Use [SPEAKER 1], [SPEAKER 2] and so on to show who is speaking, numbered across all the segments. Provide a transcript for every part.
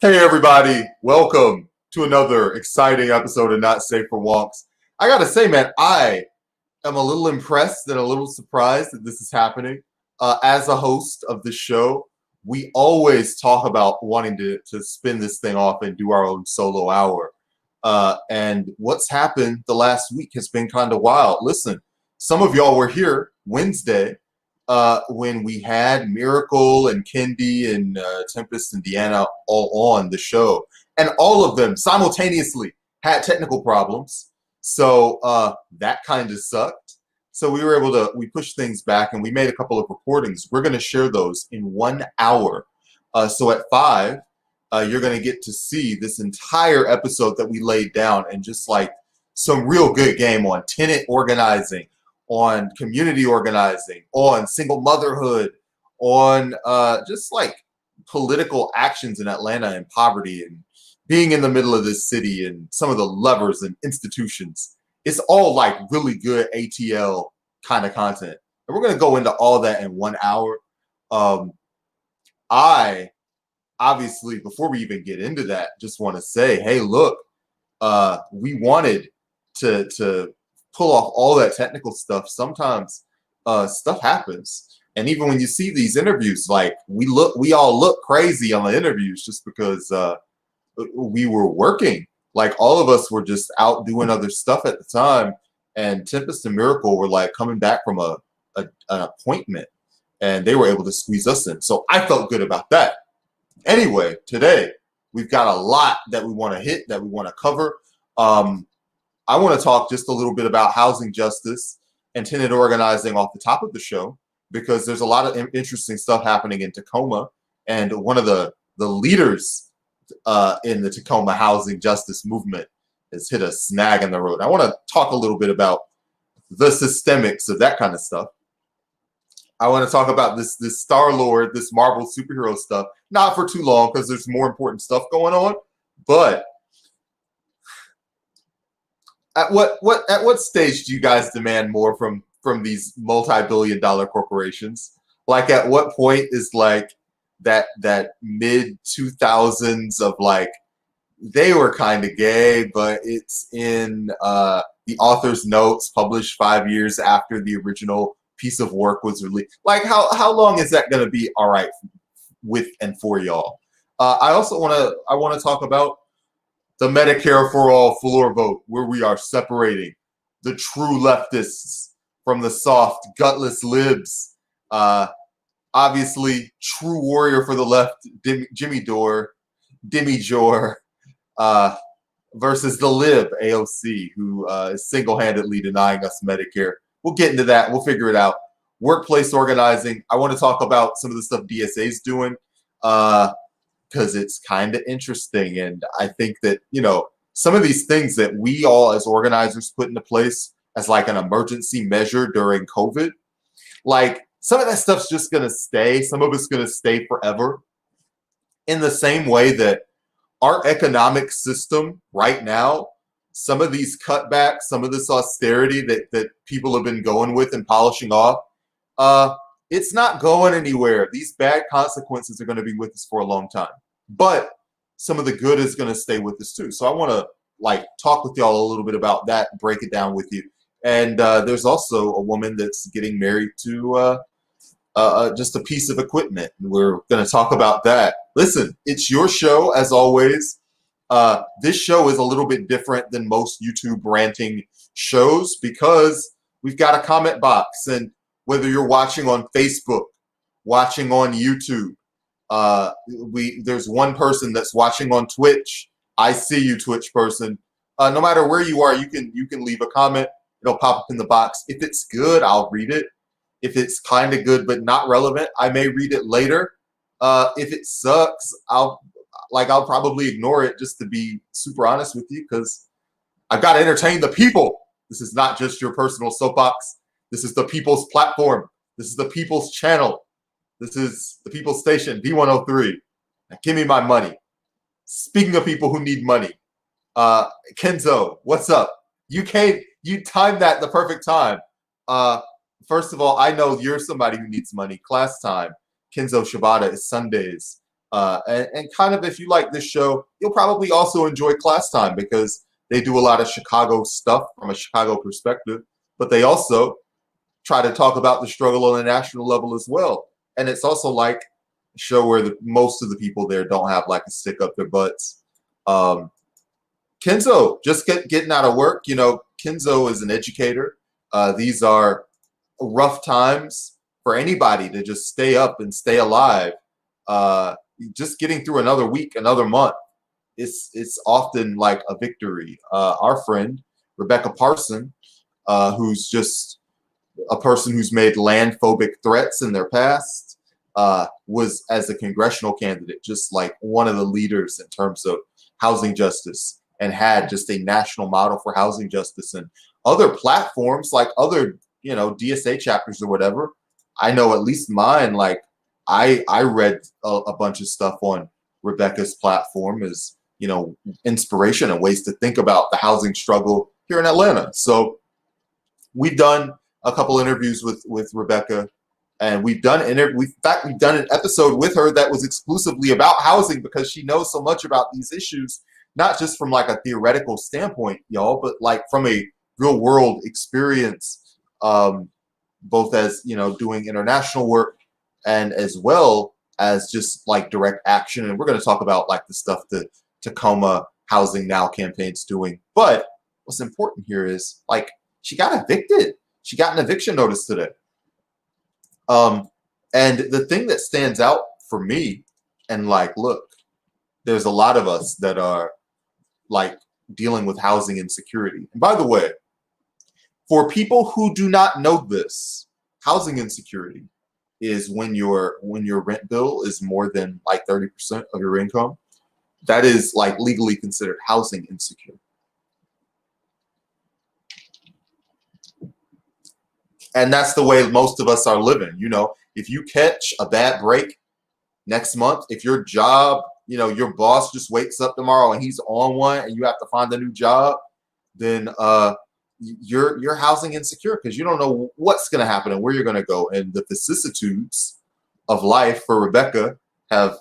[SPEAKER 1] Hey everybody, welcome to another exciting episode of Not Safe for Wonks. I gotta say, man, I am a little impressed and a little surprised that this is happening. As a host of the show, we always talk about wanting to spin this thing off and do our own solo hour. And what's happened the last week has been kind of wild. Listen, some of y'all were here Wednesday when we had Miracle and Kendi and Tempest and Deanna all on the show, and all of them simultaneously had technical problems. So that kind of sucked. So we pushed things back and we made a couple of recordings. We're going to share those in 1 hour. So at 5, you're going to get to see this entire episode that we laid down and just like some real good game on tenant organizing, on community organizing, on single motherhood, on just like political actions in Atlanta and poverty and being in the middle of this city and some of the levers and institutions. It's all like really good ATL kind of content. And we're going to go into all that in 1 hour. I obviously, before we even get into that, just want to say, hey, look, we wanted to pull off all that technical stuff. Sometimes stuff happens, and even when you see these interviews, like we all look crazy on the interviews just because we were working. Like all of us were just out doing other stuff at the time, and Tempest and Miracle were like coming back from an appointment, and they were able to squeeze us in. So I felt good about that. Anyway, today we've got a lot that we want to hit, that we want to cover. I want to talk just a little bit about housing justice and tenant organizing off the top of the show, because there's a lot of interesting stuff happening in Tacoma, and one of the leaders in the Tacoma housing justice movement has hit a snag in the road. I want to talk a little bit about the systemics of that kind of stuff. I want to talk about this Star-Lord, this Marvel superhero stuff, not for too long because there's more important stuff going on, but at what stage do you guys demand more from these multi-billion-dollar corporations? Like at what point is like that mid 2000s of like they were kind of gay, but it's in the author's notes published 5 years after the original piece of work was released. Like how long is that going to be all right with and for y'all? I also want to talk about the Medicare for all floor vote, where we are separating the true leftists from the soft, gutless libs. Obviously, true warrior for the left, Jimmy Jore, versus the lib, AOC, who is single-handedly denying us Medicare. We'll get into that. We'll figure it out. Workplace organizing. I want to talk about some of the stuff DSA is doing. Because it's kind of interesting. And I think that, some of these things that we all as organizers put into place as like an emergency measure during COVID, like some of that stuff's just going to stay. Some of it's going to stay forever. In the same way that our economic system right now, some of these cutbacks, some of this austerity that people have been going with and polishing off, it's not going anywhere. These bad consequences are going to be with us for a long time. But some of the good is going to stay with us too. So I want to like talk with y'all a little bit about that, break it down with you. And there's also a woman that's getting married to just a piece of equipment. We're going to talk about that. Listen, it's your show as always. This show is a little bit different than most YouTube ranting shows because we've got a comment box, and whether you're watching on Facebook, watching on YouTube, there's one person that's watching on Twitch. I see you, Twitch person. No matter where you are, you can leave a comment. It'll pop up in the box. If it's good, I'll read it. If it's kind of good but not relevant, I may read it later. If it sucks, I'll probably ignore it, just to be super honest with you, because I've got to entertain the people. This is not just your personal soapbox. This is the people's platform. This is the people's channel. This is the people's station, B103. Now give me my money. Speaking of people who need money, Kenzo, what's up? You timed that the perfect time. First of all, I know you're somebody who needs money. Class time. Kenzo Shibata is Sundays. And kind of, if you like this show, you'll probably also enjoy Class Time because they do a lot of Chicago stuff from a Chicago perspective, but they also try to talk about the struggle on a national level as well. And it's also like a show where most of the people there don't have like a stick up their butts. Kenzo, just getting out of work. Kenzo is an educator. These are rough times for anybody to just stay up and stay alive. Just getting through another week, another month, it's often like a victory. Our friend Rebecca Parson, who's just a person who's made land-phobic threats in their past, was, as a congressional candidate, just like one of the leaders in terms of housing justice, and had just a national model for housing justice. And other platforms, like other DSA chapters or whatever, I know at least mine, like I read a bunch of stuff on Rebecca's platform as inspiration and ways to think about the housing struggle here in Atlanta. So we've done a couple interviews with Rebecca, and we've done an episode with her that was exclusively about housing because she knows so much about these issues, not just from like a theoretical standpoint, y'all, but like from a real world experience, both as doing international work and as well as just like direct action. And we're going to talk about like the stuff that Tacoma Housing Now campaign's doing. But what's important here is like she got evicted. She got an eviction notice today. And the thing that stands out for me, and like, look, there's a lot of us that are like dealing with housing insecurity. And by the way, for people who do not know this, housing insecurity is when your rent bill is more than like 30% of your income. That is like legally considered housing insecure. And that's the way most of us are living. If you catch a bad break next month, if your job, your boss just wakes up tomorrow and he's on one and you have to find a new job, then you're housing insecure because you don't know what's going to happen and where you're going to go. And the vicissitudes of life for Rebecca have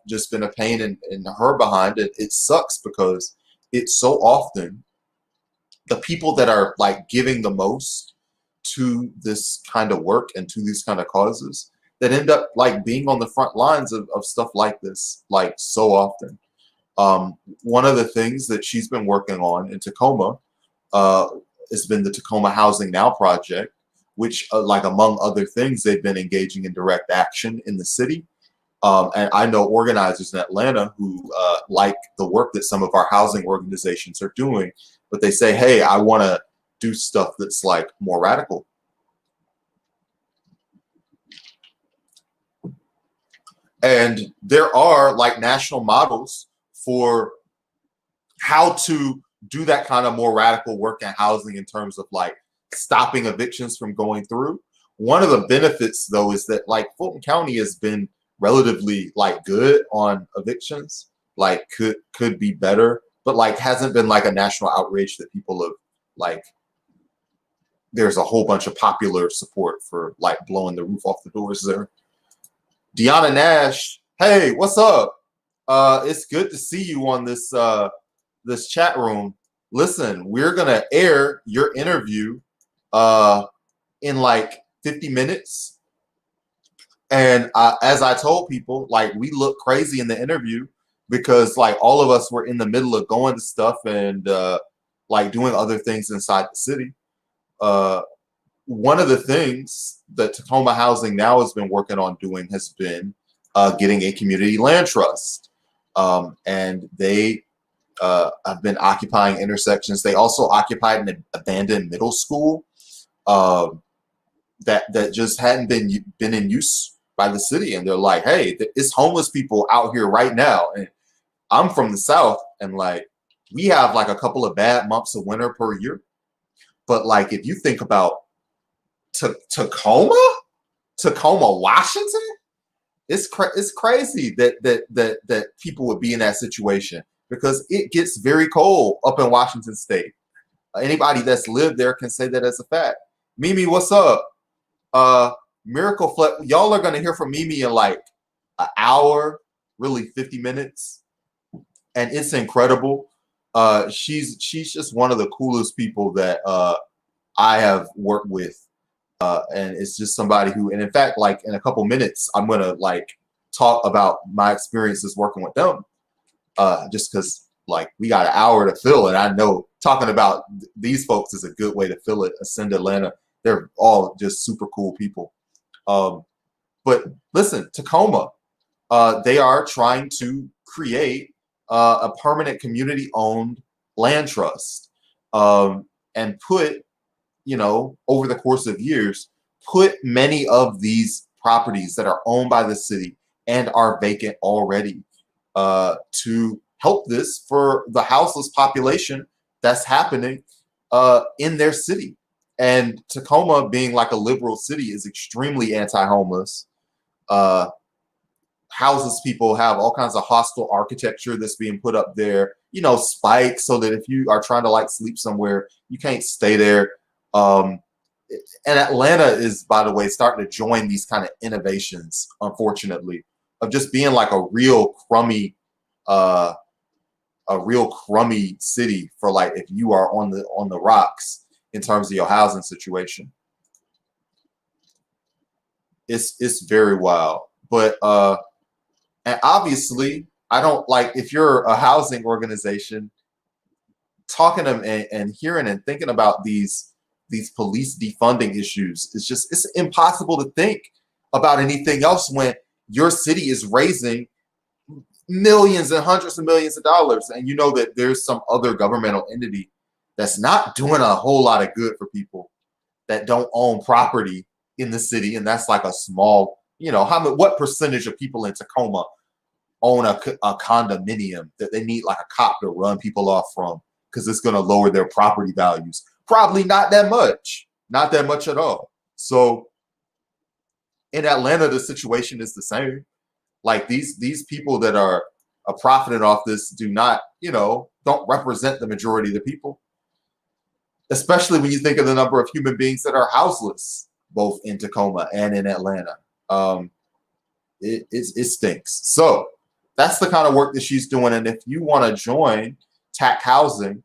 [SPEAKER 1] just been a pain in her behind. It sucks because it's so often the people that are like giving the most to this kind of work and to these kind of causes that end up like being on the front lines of stuff like this, like so often. One of the things that she's been working on in Tacoma has been the Tacoma Housing Now project, which like among other things, they've been engaging in direct action in the city. And I know organizers in Atlanta who like the work that some of our housing organizations are doing, but they say, hey, I want to do stuff that's like more radical. And there are like national models for how to do that kind of more radical work in housing in terms of like stopping evictions from going through. One of the benefits though is that like Fulton County has been relatively like good on evictions, like could be better, but like hasn't been like a national outrage that people have like, there's a whole bunch of popular support for like blowing the roof off the doors there. Deanna Nash, hey, what's up? It's good to see you on this this chat room. Listen, we're gonna air your interview in like 50 minutes. And as I told people, like we look crazy in the interview because like all of us were in the middle of going to stuff and like doing other things inside the city. One of the things that Tacoma Housing Now has been working on doing has been getting a community land trust. And they have been occupying intersections. They also occupied an abandoned middle school that just hadn't been in use by the city. And they're like, hey, it's homeless people out here right now. And I'm from the South, and like we have like a couple of bad months of winter per year. But like if you think about Tacoma, Washington, it's crazy that people would be in that situation because it gets very cold up in Washington State. Anybody that's lived there can say that as a fact. Mimi, what's up? Miracle Fleck, y'all are gonna hear from Mimi in like an hour. really 50 minutes, and it's incredible. She's just one of the coolest people that I have worked with, and it's just somebody who, and in fact, like in a couple minutes, I'm gonna like talk about my experiences working with them, just because like we got an hour to fill, and I know talking about these folks is a good way to fill it. Ascend Atlanta, they're all just super cool people. But listen, Tacoma, they are trying to create a permanent community-owned land trust, and put, over the course of years, put many of these properties that are owned by the city and are vacant already, to help this for the houseless population that's happening in their city. And Tacoma, being like a liberal city, is extremely anti-homeless. Houses people have all kinds of hostile architecture that's being put up there, spikes, so that if you are trying to like sleep somewhere, you can't stay there. And Atlanta is, by the way, starting to join these kind of innovations, unfortunately, of just being like a real crummy city for like if you are on the rocks in terms of your housing situation. It's very wild. But and obviously, I don't like, if you're a housing organization, talking to them and hearing and thinking about these police defunding issues, it's impossible to think about anything else when your city is raising millions and hundreds of millions of dollars, and you know that there's some other governmental entity that's not doing a whole lot of good for people that don't own property in the city, and that's like a small, what percentage of people in Tacoma own a condominium that they need like a cop to run people off from because it's going to lower their property values? Probably not that much at all. So in Atlanta, the situation is the same. Like these people that are profiting off this do not, don't represent the majority of the people, especially when you think of the number of human beings that are houseless, both in Tacoma and in Atlanta. It stinks. So that's the kind of work that she's doing. And if you want to join TAC Housing,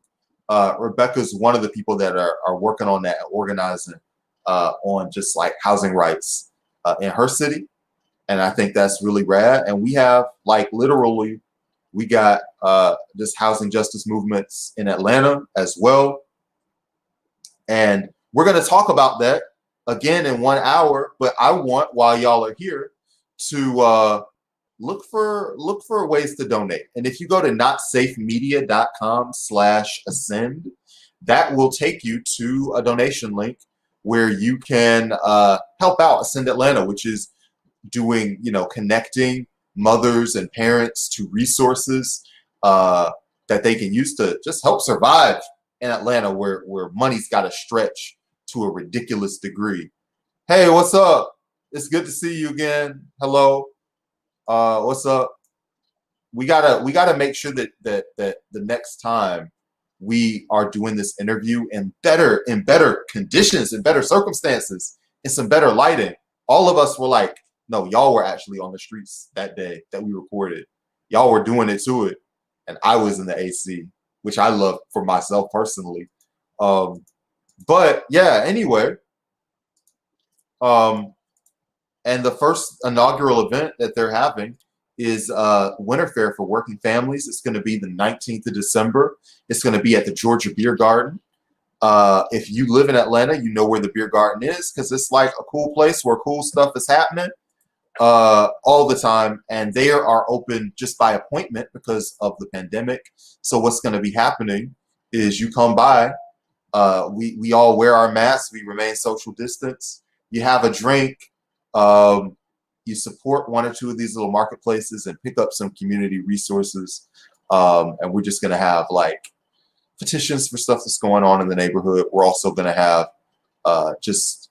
[SPEAKER 1] Rebecca's one of the people that are working on that, organizing on just like housing rights in her city. And I think that's really rad. And we have like literally, we got just housing justice movements in Atlanta as well. And we're going to talk about that again in 1 hour. But I want, while y'all are here, to look for ways to donate. And if you go to notsafemedia.com/ascend, that will take you to a donation link where you can help out Ascend Atlanta, which is doing, connecting mothers and parents to resources that they can use to just help survive in Atlanta, where money's got to stretch to a ridiculous degree. Hey, what's up? It's good to see you again. Hello. What's up? We gotta make sure that the next time we are doing this interview in better conditions, in better circumstances, in some better lighting. All of us were like, no, y'all were actually on the streets that day that we recorded. Y'all were doing it to it, and I was in the AC, which I love for myself personally. But yeah, anyway. And the first inaugural event that they're having is Winter Fair for Working Families. It's going to be the 19th of December. It's going to be at the Georgia Beer Garden. If you live in Atlanta, you know where the Beer Garden is, because it's like a cool place where cool stuff is happening all the time. And they are open just by appointment because of the pandemic. So what's going to be happening is you come by. We all wear our masks. We remain social distance. You have a drink. You support one or two of these little marketplaces and pick up some community resources. And we're just going to have like petitions for stuff that's going on in the neighborhood. We're also going to have just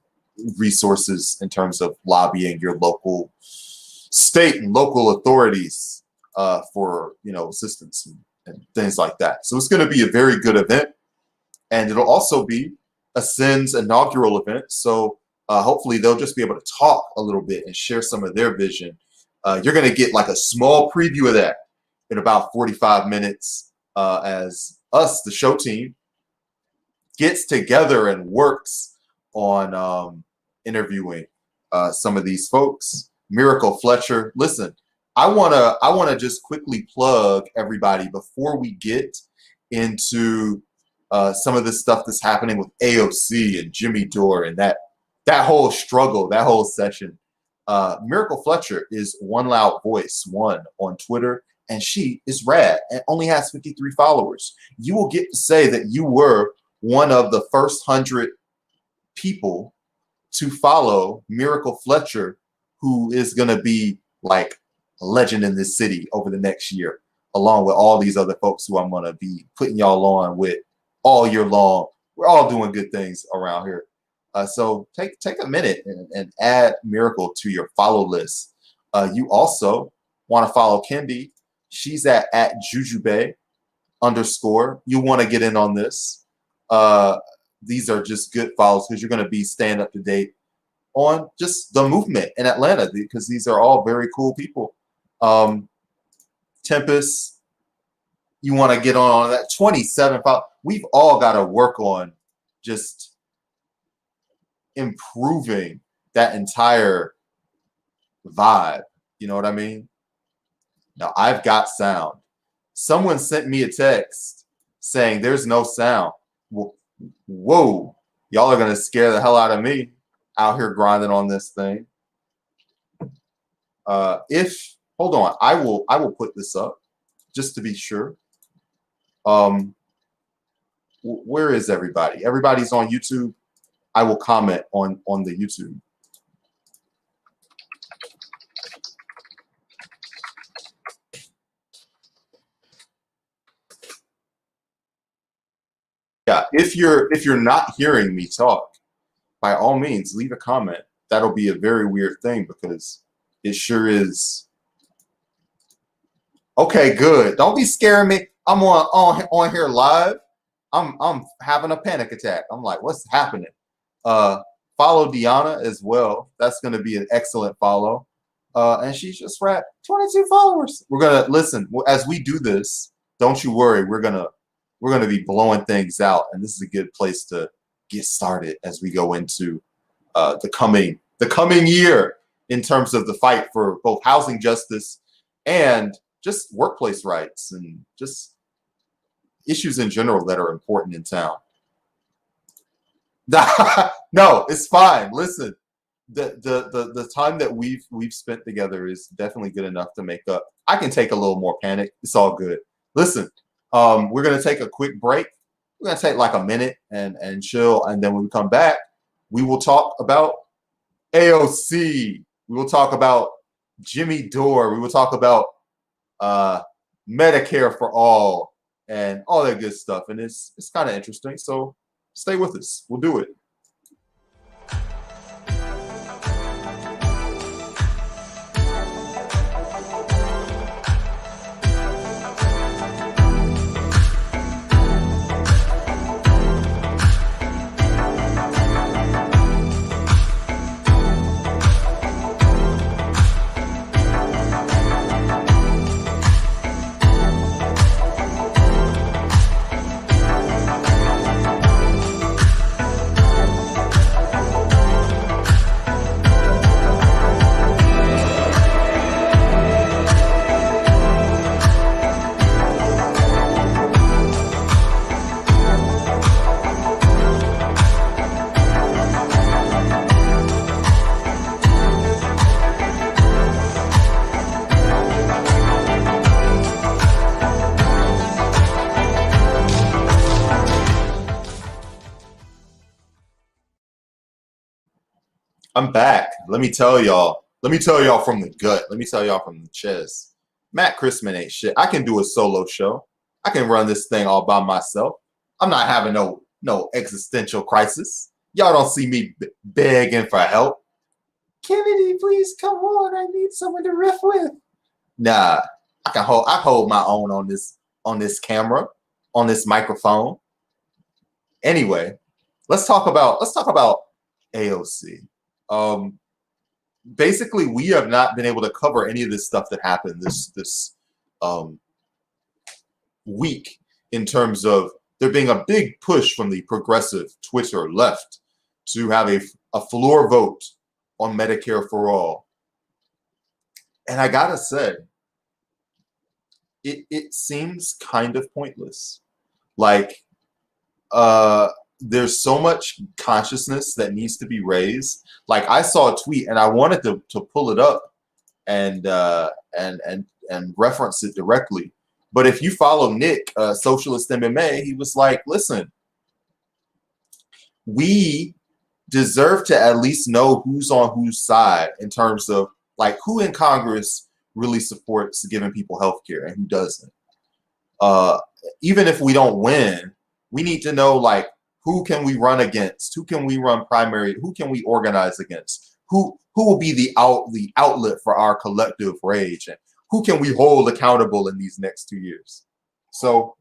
[SPEAKER 1] resources in terms of lobbying your local state and local authorities for, assistance and things like that. So it's going to be a very good event. And it'll also be Ascend's inaugural event. So hopefully they'll just be able to talk a little bit and share some of their vision You're going to get like a small preview of that in about 45 minutes as us, the show team, gets together and works on interviewing some of these folks. Miracle Fletcher. Listen, I wanna just quickly plug everybody before we get into some of this stuff that's happening with AOC and Jimmy Dore and that whole struggle, that whole session. Miracle Fletcher is One Loud Voice One on Twitter, and she is rad and only has 53 followers. You will get to say that you were one of the first 100 people to follow Miracle Fletcher, who is going to be like a legend in this city over the next year, along with all these other folks who I'm going to be putting y'all on with all year long. We're all doing good things around here. So take a minute and add Miracle to your follow list. You also want to follow Kendi. She's at Jujube _ You want to get in on this. These are just good follows because you're going to be staying up to date on just the movement in Atlanta because these are all very cool people. Tempest, you want to get on that 27 follows. We've all got to work on just improving that entire vibe. You know what I mean? Now, I've got sound. Someone sent me a text saying there's no sound. Whoa, y'all are going to scare the hell out of me out here grinding on this thing. Hold on, I will put this up just to be sure. Where is everybody? Everybody's on YouTube. I will comment on the YouTube. Yeah, if you're not hearing me talk, by all means, leave a comment. That'll be a very weird thing because it sure is. Okay, good. Don't be scaring me. I'm on here live. I'm having a panic attack. I'm like, what's happening? Follow Deanna as well. That's going to be an excellent follow. And she's just at 22 followers. We're gonna listen as we do this. Don't you worry. We're gonna be blowing things out, and this is a good place to get started as we go into the coming year in terms of the fight for both housing justice and just workplace rights and just issues in general that are important in town. No, it's fine. Listen, the time that we've spent together is definitely good enough to make up. I can take a little more panic. It's all good. Listen, we're gonna take a quick break. We're gonna take like a minute and chill, and then when we come back, we will talk about AOC. We will talk about Jimmy Dore. We will talk about Medicare for all and all that good stuff. And it's kind of interesting. So stay with us. We'll do it. I'm back. Let me tell y'all from the gut. Let me tell y'all from the chest. Matt Christman ain't shit. I can do a solo show. I can run this thing all by myself. I'm not having no existential crisis. Y'all don't see me begging for help. Kennedy, please come on. I need someone to riff with. Nah, I hold my own on this camera, on this microphone. Anyway, let's talk about AOC. basically we have not been able to cover any of this stuff that happened this um, week in terms of there being a big push from the progressive Twitter left to have a floor vote on Medicare for all. And I gotta say, it seems kind of pointless. Like, there's so much consciousness that needs to be raised. Like I saw a tweet and I wanted to pull it up and reference it directly. But if you follow Nick, Socialist MMA, he was like, listen, we deserve to at least know who's on whose side in terms of like who in Congress really supports giving people health care and who doesn't. Even if we don't win, we need to know like who can we run against, who can we run primary, who can we organize against, who will be the outlet for our collective rage, and who can we hold accountable in these next 2 years. So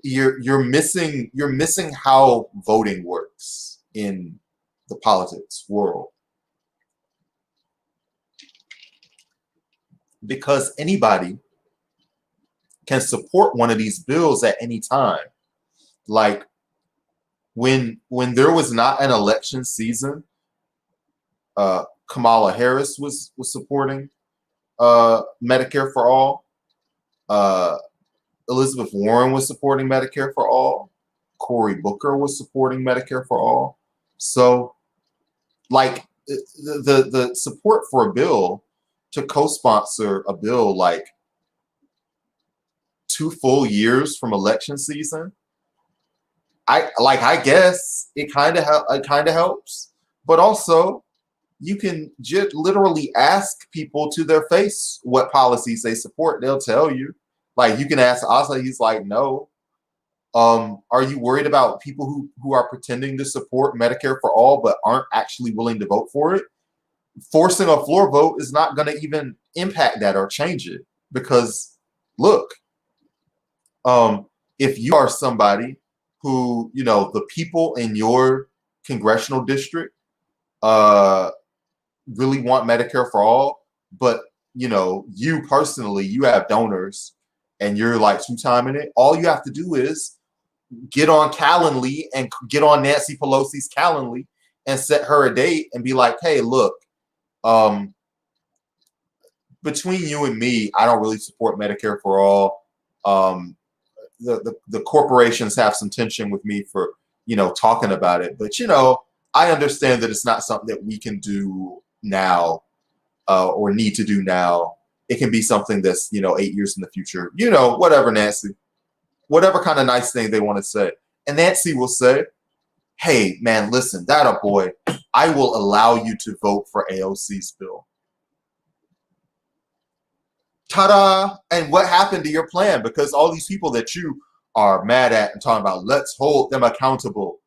[SPEAKER 1] you're missing how voting works in the politics world, because anybody can support one of these bills at any time. Like when there was not an election season, Kamala Harris was supporting Medicare for all. Elizabeth Warren was supporting Medicare for all. Cory Booker was supporting Medicare for all. So, like the support for a bill to co-sponsor a bill like 2 full years from election season, I guess it kind of helps, but also you can just literally ask people to their face what policies they support. They'll tell you. Like you can ask Asa, he's like, no. Are you worried about people who are pretending to support Medicare for all but aren't actually willing to vote for it? Forcing a floor vote is not going to even impact that or change it, because look, if you are somebody who, you know, the people in your congressional district really want Medicare for all, but you know, you personally, you have donors and you're like two-timing it, all you have to do is get on Calendly and get on Nancy Pelosi's Calendly and set her a date and be like, hey, look, between you and me, I don't really support Medicare for all. The corporations have some tension with me for, you know, talking about it. But, you know, I understand that it's not something that we can do now or need to do now. It can be something that's, you know, 8 years in the future. You know, whatever, Nancy. Whatever kind of nice thing they want to say. And Nancy will say, hey, man, listen, that a boy, I will allow you to vote for AOC's bill. Ta-da! And what happened to your plan? Because all these people that you are mad at and talking about, let's hold them accountable,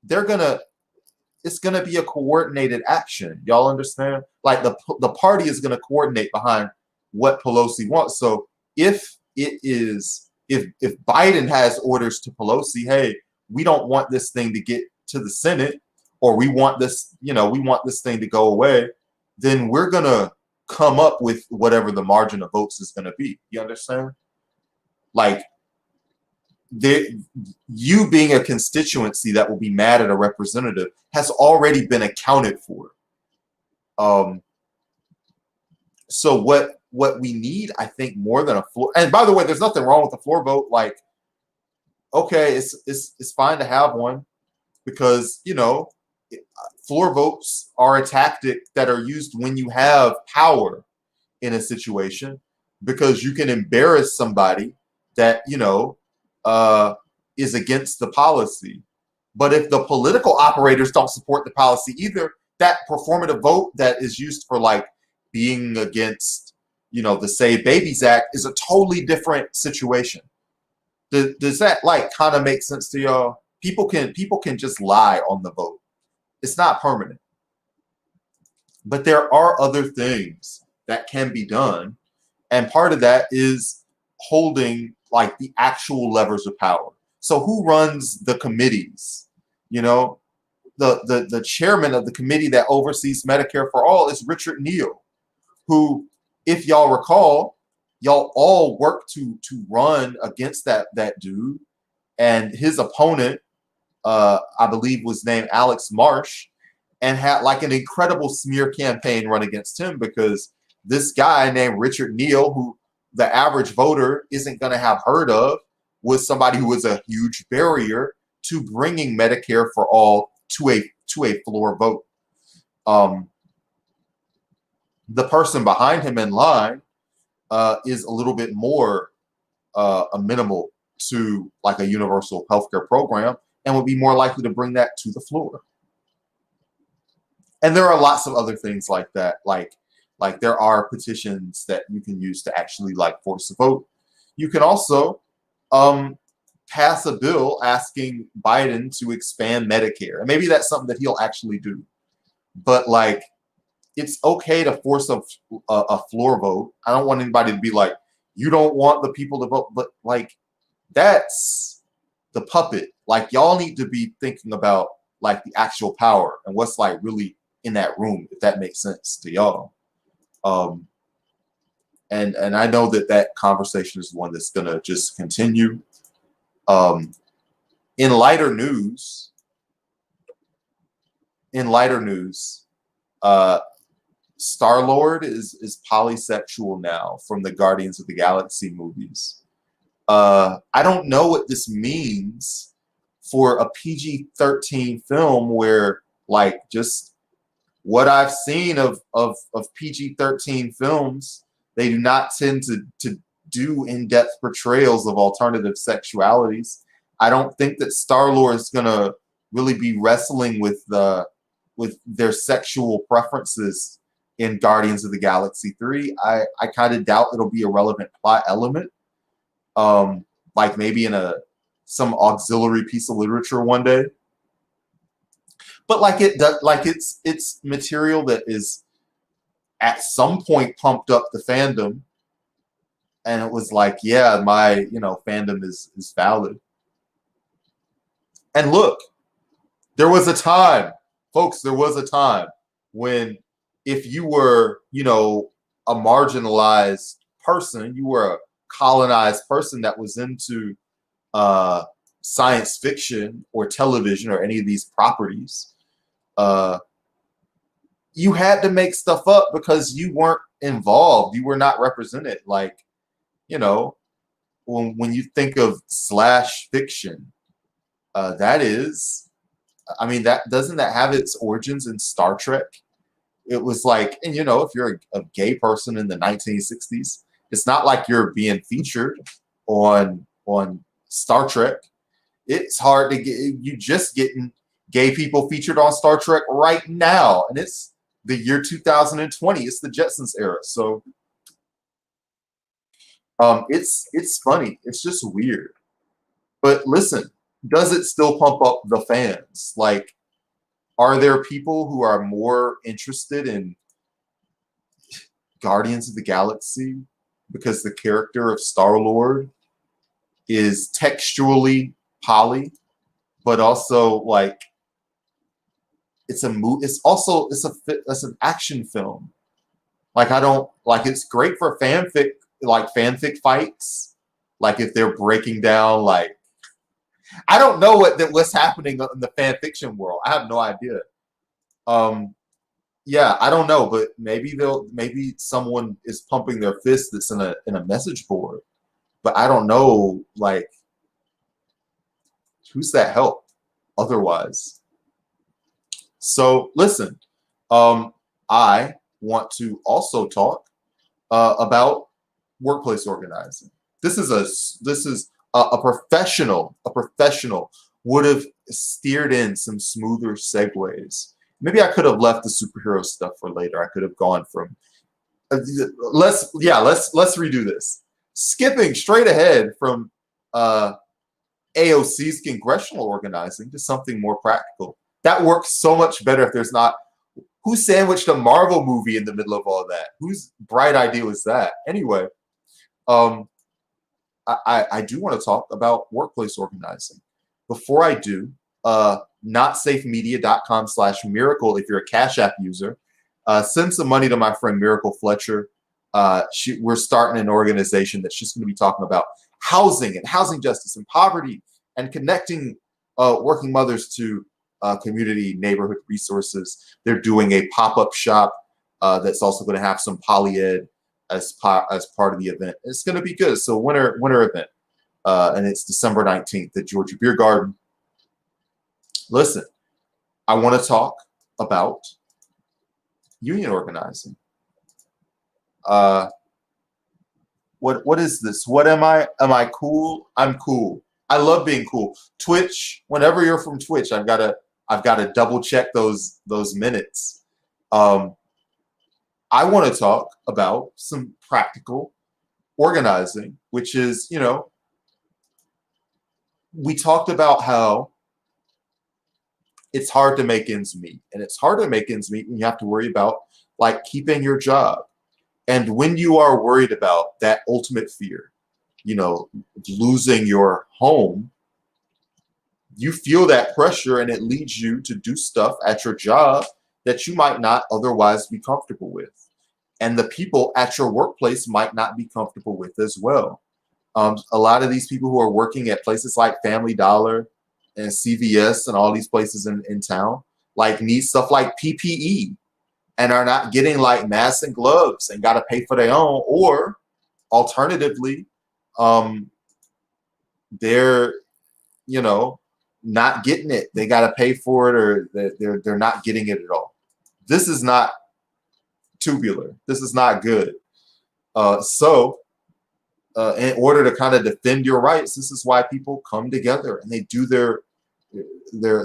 [SPEAKER 1] it's gonna be a coordinated action. Y'all understand? Like the party is gonna coordinate behind what Pelosi wants. So if Biden has orders to Pelosi, hey, we don't want this thing to get to the Senate, or we want this, you know, we want this thing to go away, then we're gonna come up with whatever the margin of votes is gonna be. You understand? Like you being a constituency that will be mad at a representative has already been accounted for. So what we need, I think, more than a floor. And by the way, there's nothing wrong with the floor vote. Like, okay, it's fine to have one, because you know, floor votes are a tactic that are used when you have power in a situation, because you can embarrass somebody that, you know, is against the policy. But if the political operators don't support the policy either, that performative vote that is used for like being against, you know, the Save Babies Act is a totally different situation. Does that like kind of make sense to y'all? People can just lie on the vote. It's not permanent. But there are other things that can be done. And part of that is holding like the actual levers of power. So who runs the committees? You know, the chairman of the committee that oversees Medicare for All is Richard Neal, who, if y'all recall, y'all all worked to run against that dude, and his opponent, I believe, was named Alex Marsh, and had like an incredible smear campaign run against him because this guy named Richard Neal, who the average voter isn't going to have heard of, was somebody who was a huge barrier to bringing Medicare for All to a floor vote. The person behind him in line is a little bit more amenable to like a universal healthcare program and would be more likely to bring that to the floor. And there are lots of other things like that. Like there are petitions that you can use to actually like force a vote. You can also pass a bill asking Biden to expand Medicare. And maybe that's something that he'll actually do. But like, it's okay to force a floor vote. I don't want anybody to be like, you don't want the people to vote. But like, that's the puppet. Like, y'all need to be thinking about like the actual power and what's like really in that room, if that makes sense to y'all. And I know that conversation is one that's gonna just continue. In lighter news, Star-Lord is polysexual now from the Guardians of the Galaxy movies. I don't know what this means for a PG-13 film where, like, just what I've seen of PG-13 films, they do not tend to do in-depth portrayals of alternative sexualities. I don't think that Star-Lord is going to really be wrestling with their sexual preferences in Guardians of the Galaxy 3. I kind of doubt it'll be a relevant plot element. Like maybe in some auxiliary piece of literature one day. But like it's material that is at some point pumped up the fandom, and it was like, yeah, my fandom is valid. And look, there was a time, folks, there was a time when if you were, a marginalized person, you were a colonized person that was into science fiction or television or any of these properties, you had to make stuff up because you weren't involved. You were not represented. Like, when you think of slash fiction, that doesn't that have its origins in Star Trek? It was like, and if you're a gay person in the 1960s, it's not like you're being featured on Star Trek. It's hard to get, you just getting gay people featured on Star Trek right now. And it's the year 2020. It's the Jetsons era. So it's funny. It's just weird. But listen, does it still pump up the fans? Like, are there people who are more interested in Guardians of the Galaxy because the character of Star-Lord is textually poly, but also like it's an action film. Like, I don't like, it's great for fanfic fights. Like if they're breaking down, like, I don't know what's happening in the fan fiction world. I have no idea. Yeah, I don't know, but maybe someone is pumping their fist that's in a message board. But I don't know, like, who's that help otherwise? So listen, I want to also talk about workplace organizing. This is a professional would have steered in some smoother segues. Maybe I could have left the superhero stuff for later. I could have gone from let's redo this. Skipping straight ahead from AOC's congressional organizing to something more practical. That works so much better if there's not, who sandwiched a Marvel movie in the middle of all that? Whose bright idea was that? Anyway, I do want to talk about workplace organizing. Before I do, notsafemedia.com/miracle if you're a Cash App user. Send some money to my friend Miracle Fletcher. We're starting an organization that's just going to be talking about housing and housing justice and poverty and connecting working mothers to community neighborhood resources. They're doing a pop-up shop that's also going to have some poly-ed as part of the event. It's going to be good. So winter event, and it's December 19th at Georgia Beer Garden. Listen, I want to talk about union organizing. What is this? What am I? Am I cool? I'm cool. I love being cool. Twitch, whenever you're from Twitch, I've got to double check those minutes. I want to talk about some practical organizing, which is, we talked about how it's hard to make ends meet, and it's hard to make ends meet when you have to worry about like keeping your job. And when you are worried about that ultimate fear, losing your home, you feel that pressure, and it leads you to do stuff at your job that you might not otherwise be comfortable with. And the people at your workplace might not be comfortable with as well. A lot of these people who are working at places like Family Dollar and CVS and all these places in town, like need stuff like PPE and are not getting like masks and gloves and got to pay for their own, or alternatively, they're, not getting it. They got to pay for it, or they're not getting it at all. This is not tubular. This is not good. So in order to kind of defend your rights, this is why people come together and they do their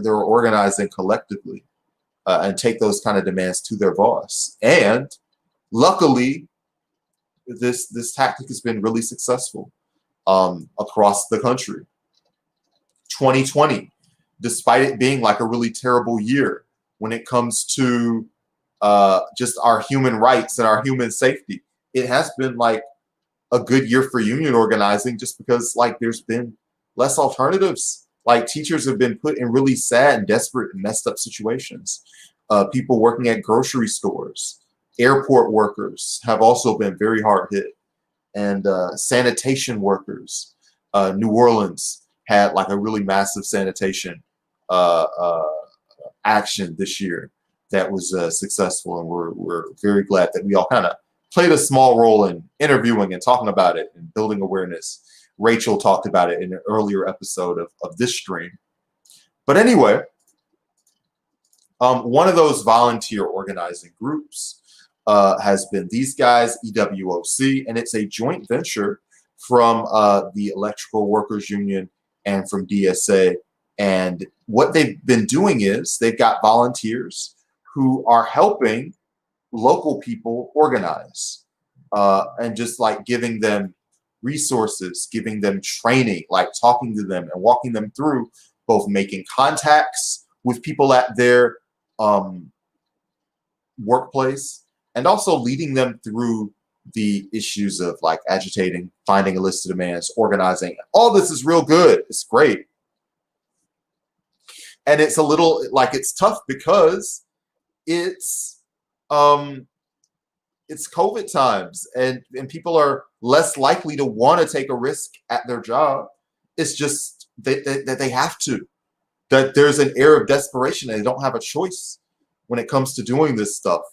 [SPEAKER 1] organizing collectively and take those kind of demands to their boss. And luckily, this tactic has been really successful across the country. 2020, despite it being like a really terrible year when it comes to just our human rights and our human safety, it has been like a good year for union organizing, just because like there's been less alternatives. Like teachers have been put in really sad and desperate and messed up situations. People working at grocery stores, airport workers have also been very hard hit, and sanitation workers. New Orleans had like a really massive sanitation action this year that was successful, and we're very glad that we all kind of played a small role in interviewing and talking about it and building awareness. Rachel talked about it in an earlier episode of this stream. But anyway, one of those volunteer organizing groups has been these guys, EWOC, and it's a joint venture from the Electrical Workers Union and from DSA. And what they've been doing is they've got volunteers who are helping local people organize and just like giving them resources, giving them training, like talking to them and walking them through both making contacts with people at their workplace and also leading them through the issues of like agitating, finding a list of demands, organizing. All this is real good. It's great. And it's a little like it's tough because it's COVID times and people are less likely to want to take a risk at their job. It's just that they have to, that there's an air of desperation and they don't have a choice when it comes to doing this stuff.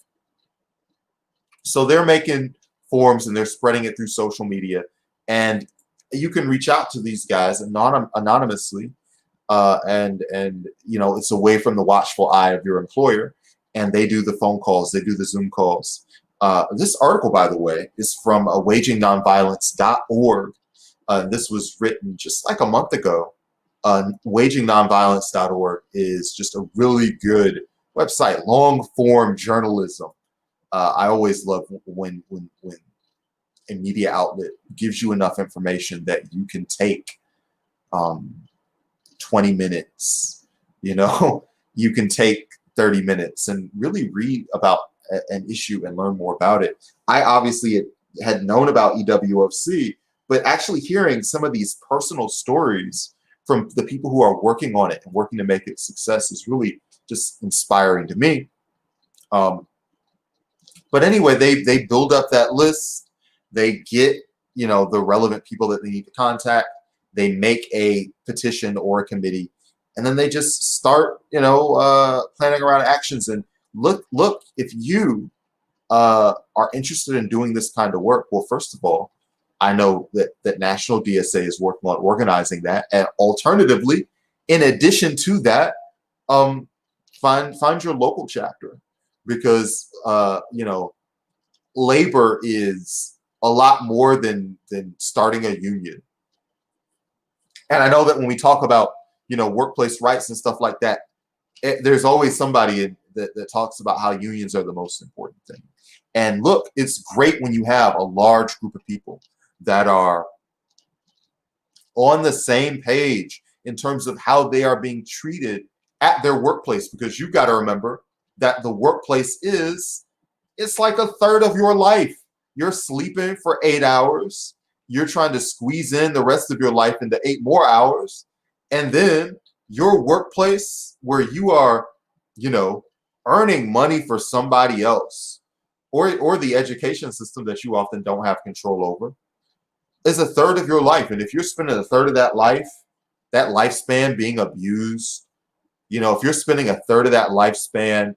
[SPEAKER 1] So they're making forums and they're spreading it through social media, and you can reach out to these guys anonymously, and it's away from the watchful eye of your employer, and they do the phone calls, they do the Zoom calls. This article, by the way, is from wagingnonviolence.org. This was written just like a month ago. Wagingnonviolence.org is just a really good website, long form journalism. I always love when a media outlet gives you enough information that you can take 20 minutes, you can take 30 minutes and really read about an issue and learn more about it. I obviously had known about EWOC, but actually hearing some of these personal stories from the people who are working on it and working to make it a success is really just inspiring to me. But anyway, they build up that list. They get, the relevant people that they need to contact. They make a petition or a committee, and then they just start, planning around actions. And look, if you are interested in doing this kind of work, well, first of all, I know that National DSA is working on organizing that. And alternatively, in addition to that, find your local chapter, because labor is a lot more than starting a union. And I know that when we talk about workplace rights and stuff like that, there's always somebody that talks about how unions are the most important thing. And look, it's great when you have a large group of people that are on the same page in terms of how they are being treated at their workplace, because you've got to remember that the workplace it's like a third of your life. You're sleeping for 8 hours. You're trying to squeeze in the rest of your life into 8 more hours. And then your workplace, where you are, earning money for somebody else, or the education system that you often don't have control over, is a third of your life. And if you're spending a third of that lifespan being abused, if you're spending a third of that lifespan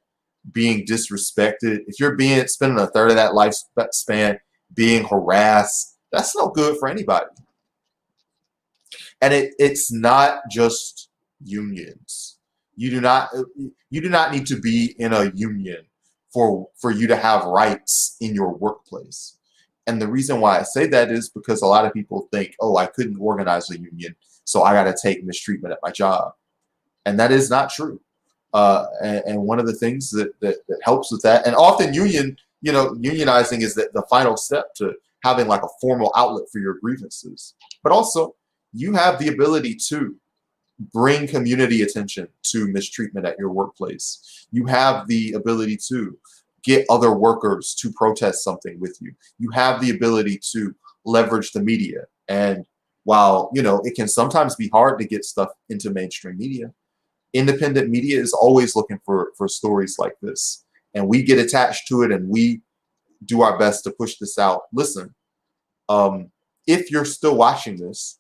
[SPEAKER 1] being disrespected, if you're spending a third of that lifespan being harassed, that's no good for anybody. And it's not just unions. You do not need to be in a union for you to have rights in your workplace. And the reason why I say that is because a lot of people think, oh, I couldn't organize a union, so I got to take mistreatment at my job. And that is not true. And one of the things that helps with that, and often unionizing is the final step to having like a formal outlet for your grievances. But also, you have the ability to bring community attention to mistreatment at your workplace. You have the ability to get other workers to protest something with you. You have the ability to leverage the media. And while, it can sometimes be hard to get stuff into mainstream media, independent media is always looking for stories like this. And we get attached to it and we do our best to push this out. Listen, if you're still watching this,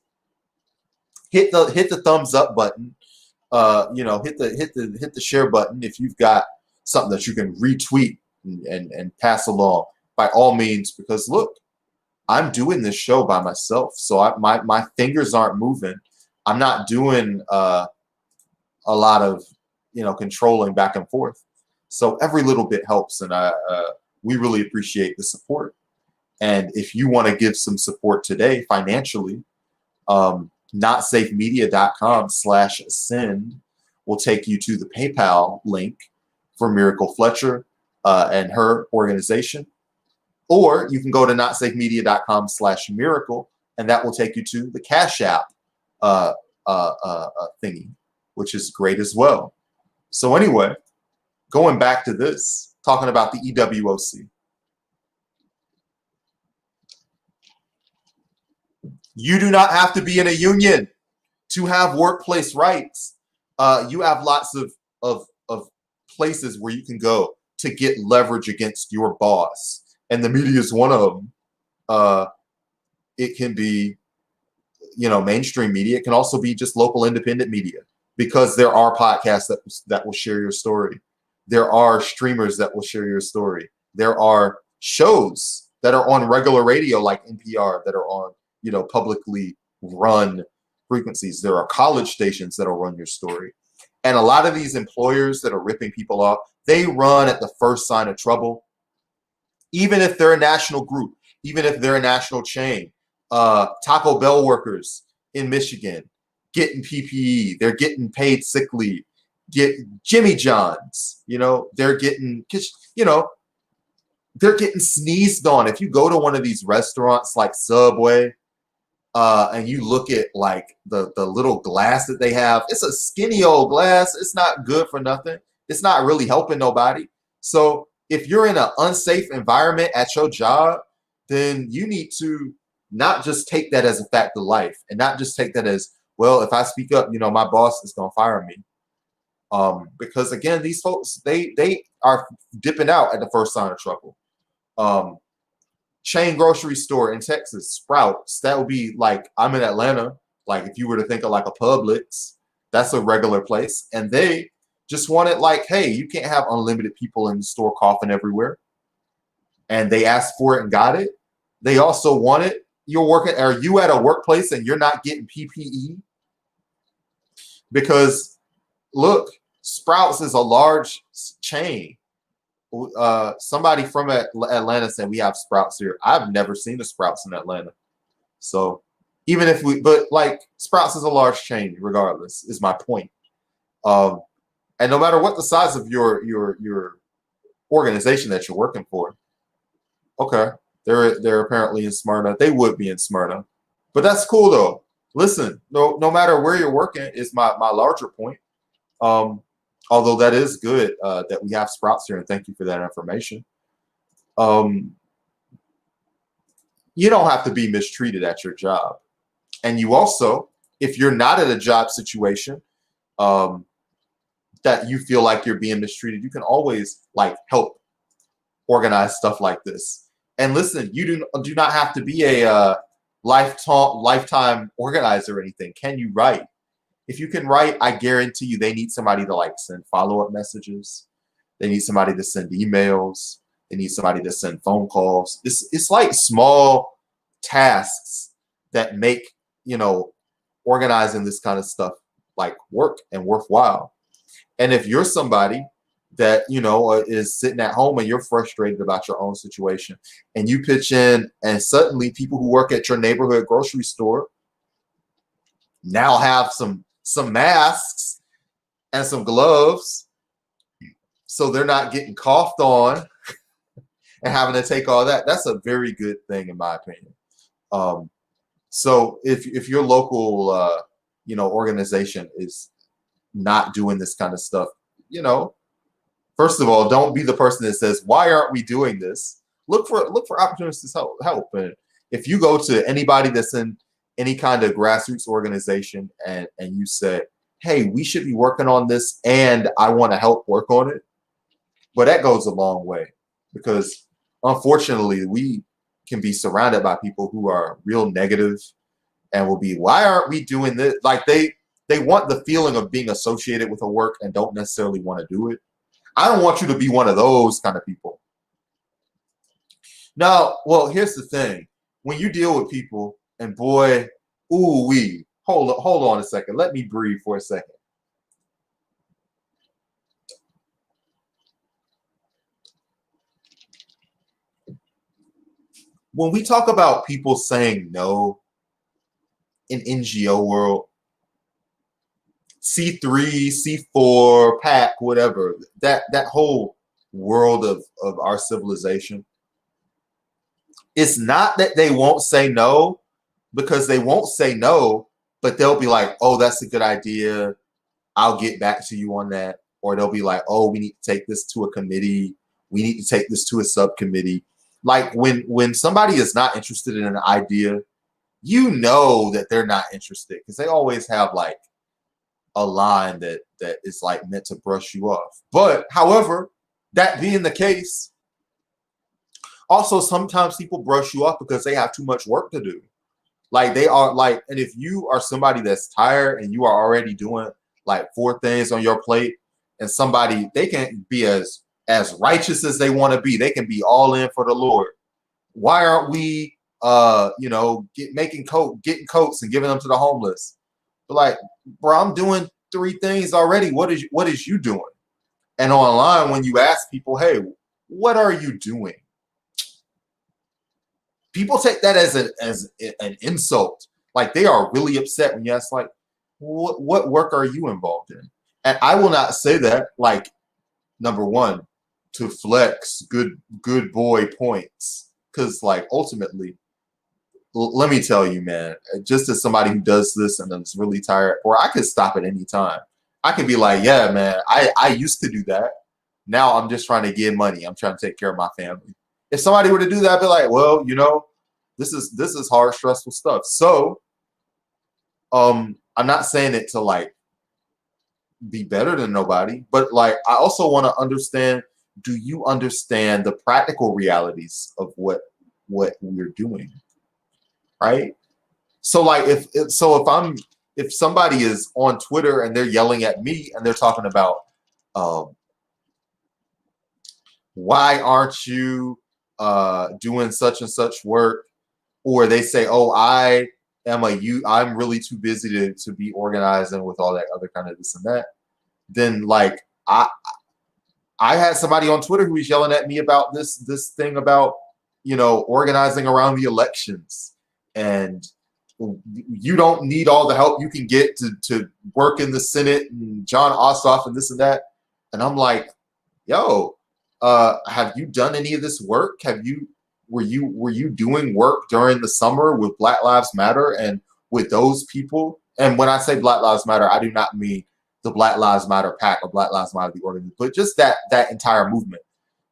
[SPEAKER 1] hit the thumbs up button. Hit the share button if you've got something that you can retweet and pass along, by all means, because look, I'm doing this show by myself, so my fingers aren't moving. I'm not doing a lot of controlling back and forth. So every little bit helps, and we really appreciate the support. And if you want to give some support today financially, notsafemedia.com/send will take you to the PayPal link for Miracle Fletcher and her organization. Or you can go to notsafemedia.com/miracle, and that will take you to the Cash App thingy, which is great as well. So anyway, going back to this, talking about the EWOC. You do not have to be in a union to have workplace rights. You have lots of places where you can go to get leverage against your boss. And the media is one of them. It can be, mainstream media. It can also be just local independent media, because there are podcasts that will share your story. There are streamers that will share your story. There are shows that are on regular radio like NPR that are on, publicly run frequencies. There are college stations that'll run your story. And a lot of these employers that are ripping people off, they run at the first sign of trouble. Even if they're a national group, even if they're a national chain. Taco Bell workers in Michigan getting PPE, they're getting paid sick leave. Get Jimmy John's, they're getting, they're getting sneezed on. If you go to one of these restaurants like Subway, and you look at like the little glass that they have, it's a skinny old glass. It's not good for nothing. It's not really helping nobody. So if you're in an unsafe environment at your job, then you need to not just take that as a fact of life, and not just take that as, well, if I speak up, my boss is gonna fire me. Because again, these folks they are dipping out at the first sign of trouble. Um, Chain grocery store in Texas, Sprouts. That would be like, I'm in Atlanta. Like if you were to think of like a Publix, that's a regular place, and they just wanted like, hey, you can't have unlimited people in the store coughing everywhere, and they asked for it and got it. They also wanted, are you at a workplace and you're not getting PPE? Because look, Sprouts is a large chain. Somebody from Atlanta said we have Sprouts here. I've never seen the Sprouts in Atlanta. So even if but like Sprouts is a large chain, regardless, is my point. And no matter what the size of your organization that you're working for, okay, they're apparently in Smyrna. They would be in Smyrna, but that's cool though. Listen, no matter where you're working is my larger point. Although that is good that we have Sprouts here, and thank you for that information. You don't have to be mistreated at your job. And you also, if you're not at a job situation that you feel like you're being mistreated, you can always like help organize stuff like this. And listen, you do not have to be a lifetime organizer or anything. Can you write? If you can write, I guarantee you they need somebody to like send follow-up messages. They need somebody to send emails. They need somebody to send phone calls. It's like small tasks that make, organizing this kind of stuff like work and worthwhile. And if you're somebody that, is sitting at home and you're frustrated about your own situation and you pitch in, and suddenly people who work at your neighborhood grocery store now have some masks and some gloves, so they're not getting coughed on and having to take all that. That's a very good thing, in my opinion. So if your local, organization is not doing this kind of stuff, first of all, don't be the person that says, "Why aren't we doing this?" Look for opportunities to help. And if you go to anybody that's in any kind of grassroots organization and you say, hey, we should be working on this and I want to help work on it, but that goes a long way, because unfortunately we can be surrounded by people who are real negative and will be, why aren't we doing this? Like they want the feeling of being associated with a work and don't necessarily want to do it. I don't want you to be one of those kind of people. Now, well, here's the thing. When you deal with people, and boy, hold on a second. Let me breathe for a second. When we talk about people saying no in NGO world, C3, C4, PAC, whatever, that whole world of our civilization, it's not that they won't say no, because they won't say no, but they'll be like, oh, that's a good idea. I'll get back to you on that. Or they'll be like, oh, we need to take this to a committee. We need to take this to a subcommittee. Like when somebody is not interested in an idea, you know that they're not interested, because they always have like a line that is like meant to brush you off. But however, that being the case, also sometimes people brush you off because they have too much work to do. Like they are like, and if you are somebody that's tired and you are already doing like 4 things on your plate, and somebody, they can be as righteous as they want to be. They can be all in for the Lord. Why aren't we, getting coats and giving them to the homeless? But like, bro, I'm doing 3 things already. What is you doing? And online, when you ask people, hey, what are you doing? People take that as an insult. Like they are really upset when you ask, like, what work are you involved in? And I will not say that, like, number one, to flex good boy points, because like ultimately, let me tell you, man, just as somebody who does this and is really tired, or I could stop at any time. I could be like, yeah, man, I used to do that. Now I'm just trying to get money. I'm trying to take care of my family. If somebody were to do that, I'd be like, well, this is hard, stressful stuff. So, I'm not saying it to like be better than nobody, but like I also want to understand, do you understand the practical realities of what we're doing, right? So like if somebody is on Twitter and they're yelling at me and they're talking about um, why aren't you doing such and such work, or they say, oh, I'm really too busy to be organizing with all that other kind of this and that, then like I had somebody on Twitter who was yelling at me about this thing about, organizing around the elections, and you don't need all the help you can get to work in the Senate and John Ossoff and this and that. And I'm like, yo, have you done any of this work? Were you doing work during the summer with Black Lives Matter and with those people? And when I say Black Lives Matter, I do not mean the Black Lives Matter PAC or Black Lives Matter the organization, but just that entire movement.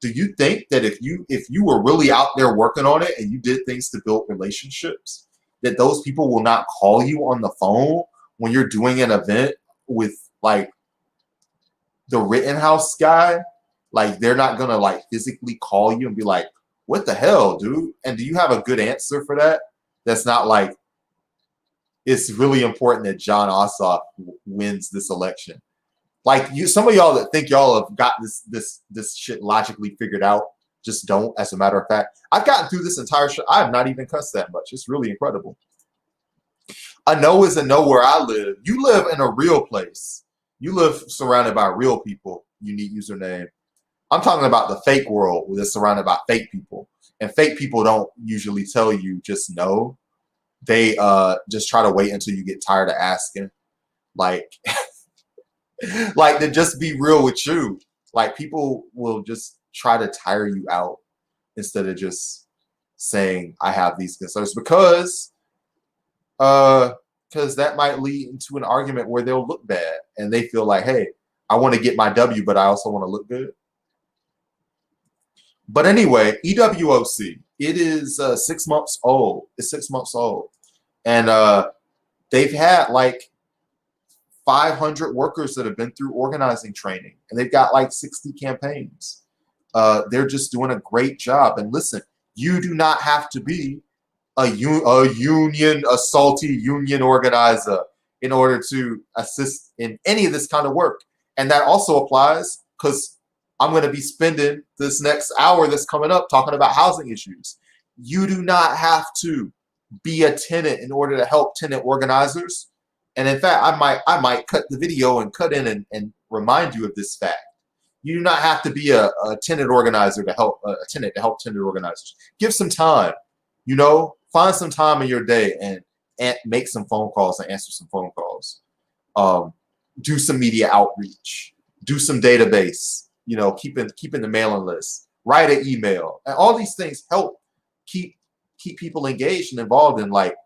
[SPEAKER 1] Do you think that if you were really out there working on it and you did things to build relationships, that those people will not call you on the phone when you're doing an event with like the Rittenhouse guy? Like they're not gonna like physically call you and be like, what the hell, dude? And do you have a good answer for that? That's not like, it's really important that John Ossoff wins this election. Like some of y'all that think y'all have got this shit logically figured out, just don't. As a matter of fact, I've gotten through this entire show. I have not even cussed that much. It's really incredible. A no is a no where I live. You live in a real place. You live surrounded by real people. Unique username. I'm talking about the fake world where it's surrounded by fake people. And fake people don't usually tell you just no. They just try to wait until you get tired of asking. Like, like to just be real with you. Like people will just try to tire you out instead of just saying I have these concerns, because that might lead into an argument where they'll look bad and they feel like, hey, I want to get my W, but I also want to look good. But anyway, EWOC, it is 6 months old. It's 6 months old. And they've had like 500 workers that have been through organizing training, and they've got like 60 campaigns. They're just doing a great job. And listen, you do not have to be a salty union organizer in order to assist in any of this kind of work. And that also applies because I'm going to be spending this next hour that's coming up talking about housing issues. You do not have to be a tenant in order to help tenant organizers. And in fact, I might cut the video and cut in and remind you of this fact. You do not have to be a tenant organizer to help tenant organizers. Give some time, find some time in your day and make some phone calls and answer some phone calls. Do some media outreach. Do some database. Keeping the mailing list. Write an email. And all these things help keep people engaged and involved in like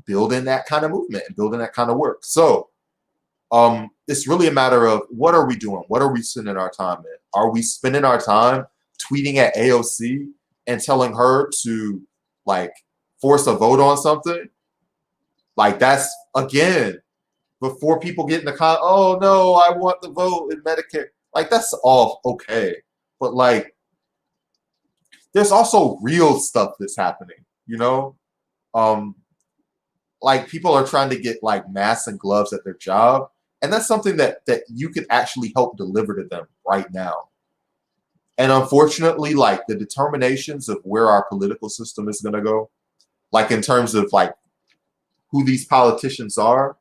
[SPEAKER 1] building that kind of movement and building that kind of work. So it's really a matter of, what are we doing? What are we spending our time in? Are we spending our time tweeting at AOC and telling her to like force a vote on something? Like that's, again, before people get in the oh no, I want the vote in Medicare. Like that's all okay. But like there's also real stuff that's happening, like people are trying to get like masks and gloves at their job. And that's something that you could actually help deliver to them right now. And unfortunately, like the determinations of where our political system is going to go, like in terms of like who these politicians are,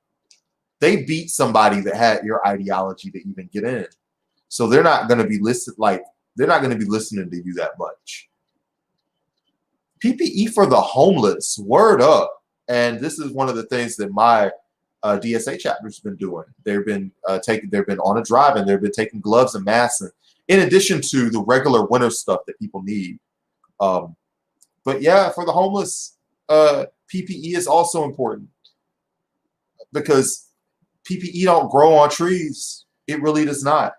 [SPEAKER 1] they beat somebody that had your ideology to even get in. So they're not going to be listed, like they're not going to be listening to you that much. PPE for the homeless, word up. And this is one of the things that my DSA chapter's been doing. They've been on a drive, and they've been taking gloves and masks, and in addition to the regular winter stuff that people need. But yeah, for the homeless, PPE is also important, because PPE don't grow on trees. It really does not.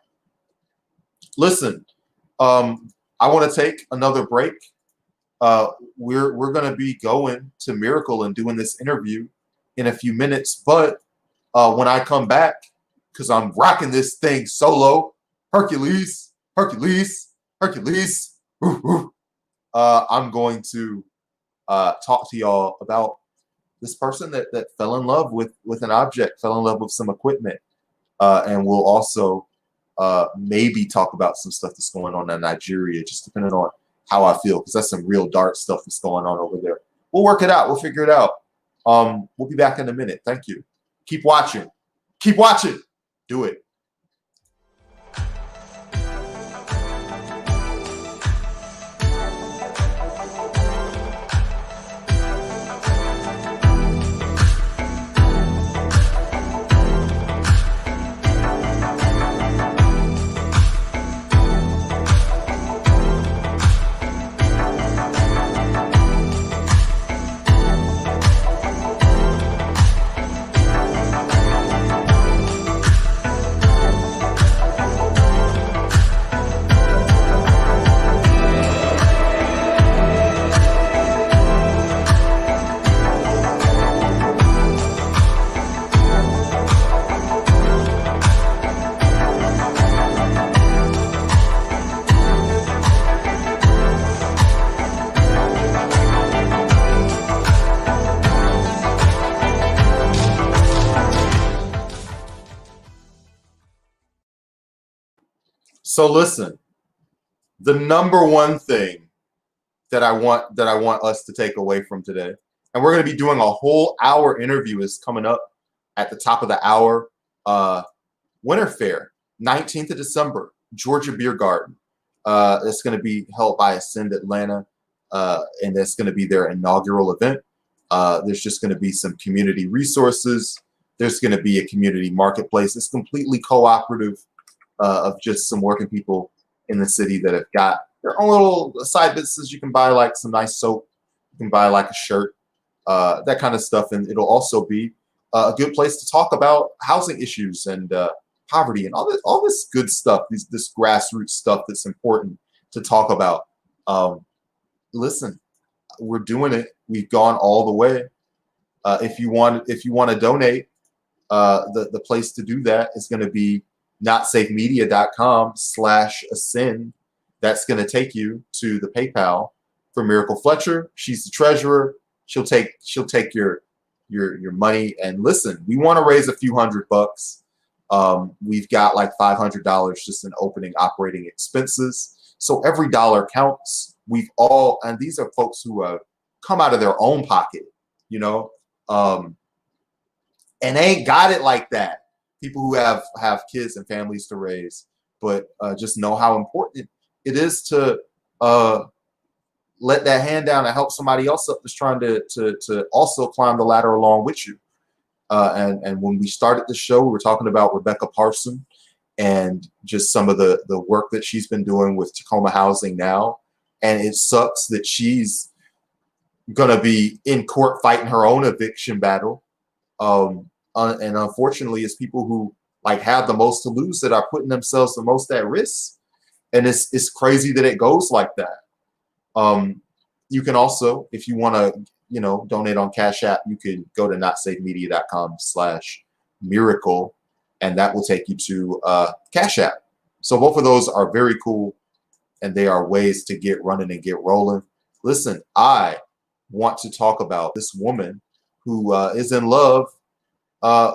[SPEAKER 1] Listen, I want to take another break. We're going to be going to Miracle and doing this interview in a few minutes, but when I come back, because I'm rocking this thing solo. Hercules, Hercules, Hercules. I'm going to talk to y'all about this person that fell in love with an object, fell in love with some equipment. And we'll also maybe talk about some stuff that's going on in Nigeria, just depending on how I feel, because that's some real dark stuff that's going on over there. We'll work it out. We'll figure it out. We'll be back in a minute. Thank you. Keep watching. Keep watching. Do it. So listen, the number one thing that I want us to take away from today, and we're going to be doing a whole hour interview, is coming up at the top of the hour. Winter Fair, 19th of December, Georgia Beer Garden. It's going to be held by Ascend Atlanta, and that's going to be their inaugural event. There's just going to be some community resources. There's going to be a community marketplace. It's completely cooperative. Of just some working people in the city that have got their own little side businesses. You can buy like some nice soap. You can buy like a shirt, that kind of stuff. And it'll also be a good place to talk about housing issues and poverty and all this good stuff, this grassroots stuff that's important to talk about. Listen, we're doing it. We've gone all the way. If you want to donate, the place to do that is going to be notsafemedia.com/ascend. That's going to take you to the PayPal for Miracle Fletcher. She's the treasurer. She'll take your money. And listen, we want to raise a few $100. We've got like $500 just in opening operating expenses. So every dollar counts. And these are folks who have come out of their own pocket, and ain't got it like that. People who have kids and families to raise, but just know how important it is to let that hand down and help somebody else up that's trying to also climb the ladder along with you. And when we started the show, we were talking about Rebecca Parson and just some of the work that she's been doing with Tacoma Housing now. And it sucks that she's going to be in court fighting her own eviction battle. And unfortunately, it's people who like have the most to lose that are putting themselves the most at risk. And it's crazy that it goes like that. You can also, if you want to, donate on Cash App, you can go to notsafemedia.com/miracle, and that will take you to Cash App. So both of those are very cool, and they are ways to get running and get rolling. Listen, I want to talk about this woman who is in love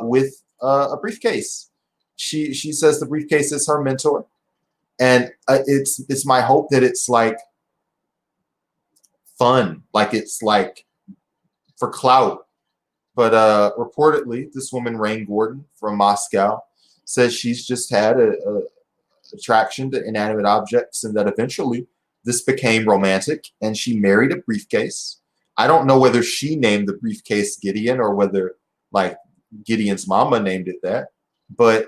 [SPEAKER 1] with a briefcase. She says the briefcase is her mentor, and it's my hope that it's like fun, like it's like for clout. But reportedly, this woman Rain Gordon from Moscow says she's just had a attraction to inanimate objects, and that eventually this became romantic, and she married a briefcase. I don't know whether she named the briefcase Gideon or whether like Gideon's mama named it that, but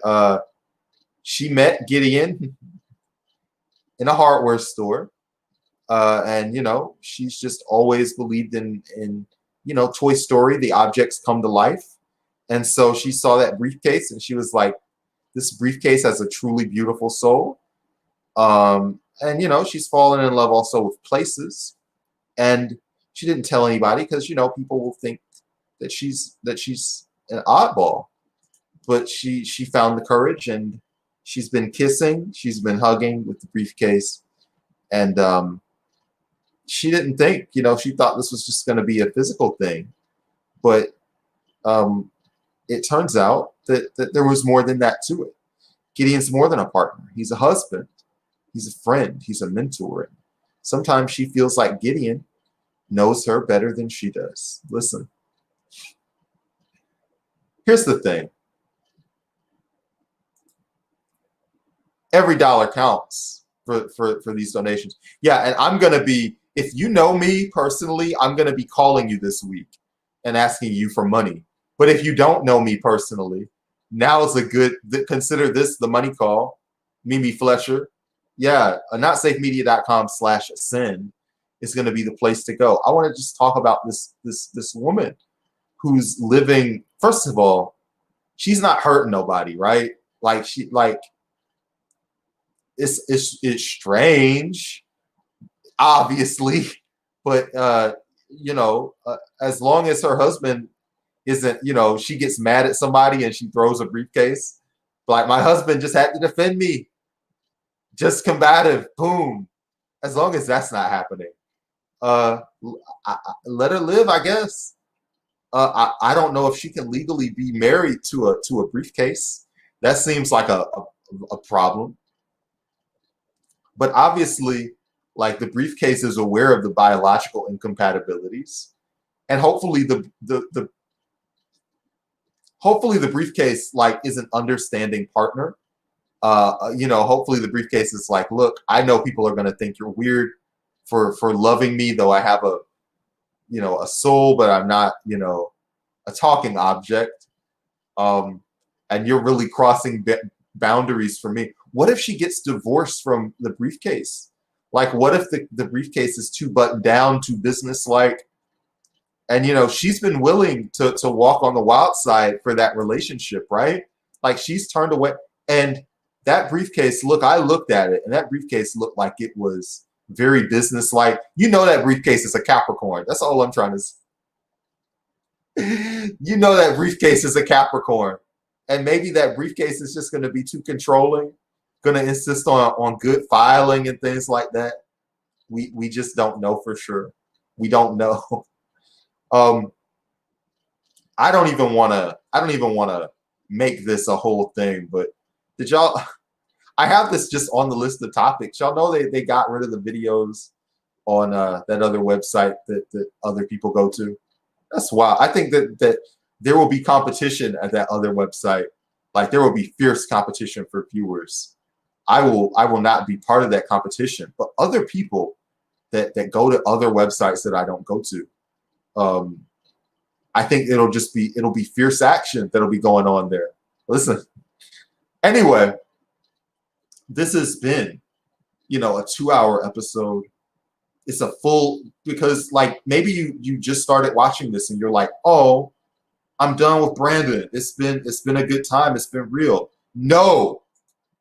[SPEAKER 1] she met Gideon in a hardware store, and she's just always believed in Toy Story, the objects come to life, and so she saw that briefcase and she was like, this briefcase has a truly beautiful soul, and she's fallen in love also with places, and she didn't tell anybody because people will think that she's an oddball. but she found the courage, and she's been kissing, she's been hugging with the briefcase, and she didn't think, she thought this was just going to be a physical thing, but it turns out that there was more than that to it. Gideon's more than a partner. He's a husband. He's a friend. He's a mentor. And sometimes she feels like Gideon knows her better than she does. Listen, here's the thing. Every dollar counts for these donations. Yeah, and I'm going to be, if you know me personally, I'm going to be calling you this week and asking you for money. But if you don't know me personally, now is a good, consider this the money call. Mimi Fletcher. Yeah, notsafemedia.com/send is going to be the place to go. I want to just talk about this woman who's living, first of all, she's not hurting nobody, right? It's strange, obviously, but as long as her husband isn't, she gets mad at somebody and she throws a briefcase, like, my husband just had to defend me, just combative, boom. As long as that's not happening, let her live, I guess. I don't know if she can legally be married to a briefcase. That seems like a problem. But obviously, like, the briefcase is aware of the biological incompatibilities, and hopefully the briefcase, like, is an understanding partner. Hopefully the briefcase is like, look, I know people are going to think you're weird for loving me, though I have a soul, but I'm not, a talking object. And you're really crossing boundaries for me. What if she gets divorced from the briefcase? Like, what if the briefcase is too buttoned down, too businesslike? And, she's been willing to walk on the wild side for that relationship, right? Like, she's turned away. And that briefcase, look, I looked at it, and that briefcase looked like it was very businesslike. That briefcase is a Capricorn. That's all I'm trying to say. That briefcase is a Capricorn. And maybe that briefcase is just going to be too controlling, going to insist on good filing and things like that. We just don't know for sure. We don't know. I don't even want to make this a whole thing, but did y'all, I have this just on the list of topics. Y'all know they got rid of the videos on that other website that other people go to. That's wild. I think that there will be competition at that other website. Like, there will be fierce competition for viewers. I will not be part of that competition. But other people that go to other websites that I don't go to, I think it'll be fierce action that'll be going on there. Listen. Anyway, this has been, a 2-hour episode. It's a full, because, like, maybe you just started watching this and you're like, oh, I'm done with Brandon. It's been a good time. It's been real. No,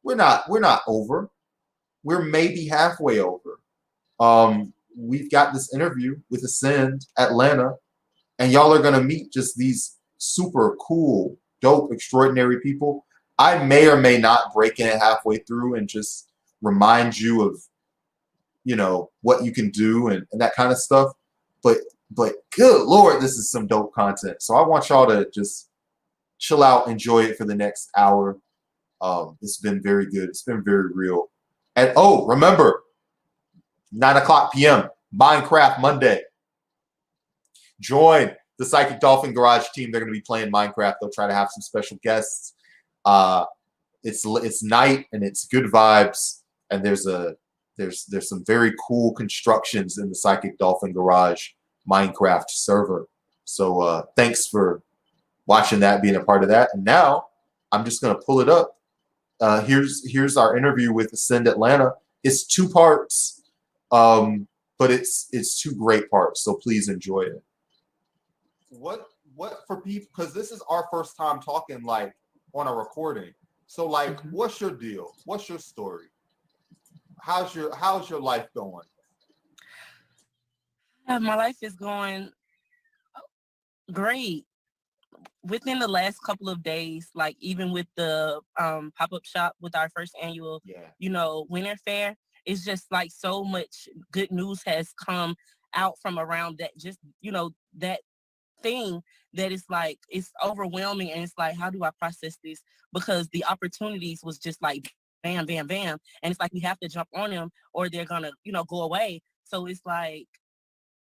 [SPEAKER 1] we're not over. We're maybe halfway over. We've got this interview with Ascend Atlanta, and y'all are gonna meet just these super cool, dope, extraordinary people. I may or may not break in halfway through and just remind you of, what you can do and that kind of stuff. But good Lord, this is some dope content. So I want y'all to just chill out, enjoy it for the next hour. It's been very good. It's been very real. And remember, 9:00 p.m. Minecraft Monday. Join the Psychic Dolphin Garage team. They're going to be playing Minecraft. They'll try to have some special guests. It's night and it's good vibes. And there's some very cool constructions in the Psychic Dolphin Garage Minecraft server. So thanks for watching that, being a part of that. And now I'm just going to pull it up. Here's our interview with Ascend Atlanta. It's 2 parts, but it's 2 great parts. So please enjoy it. What for people? Because this is our first time talking, like, on a recording. So, like, what's your deal? What's your story? How's your life going?
[SPEAKER 2] My life is going great. within the last couple of days, like even with the pop-up shop with our first annual, winter fair, it's just like so much good news has come out from around that, just, that thing, that it's like, it's overwhelming. And it's like, how do I process this? Because the opportunities was just like bam, bam, bam. And it's like, we have to jump on them or they're gonna, go away. So it's like,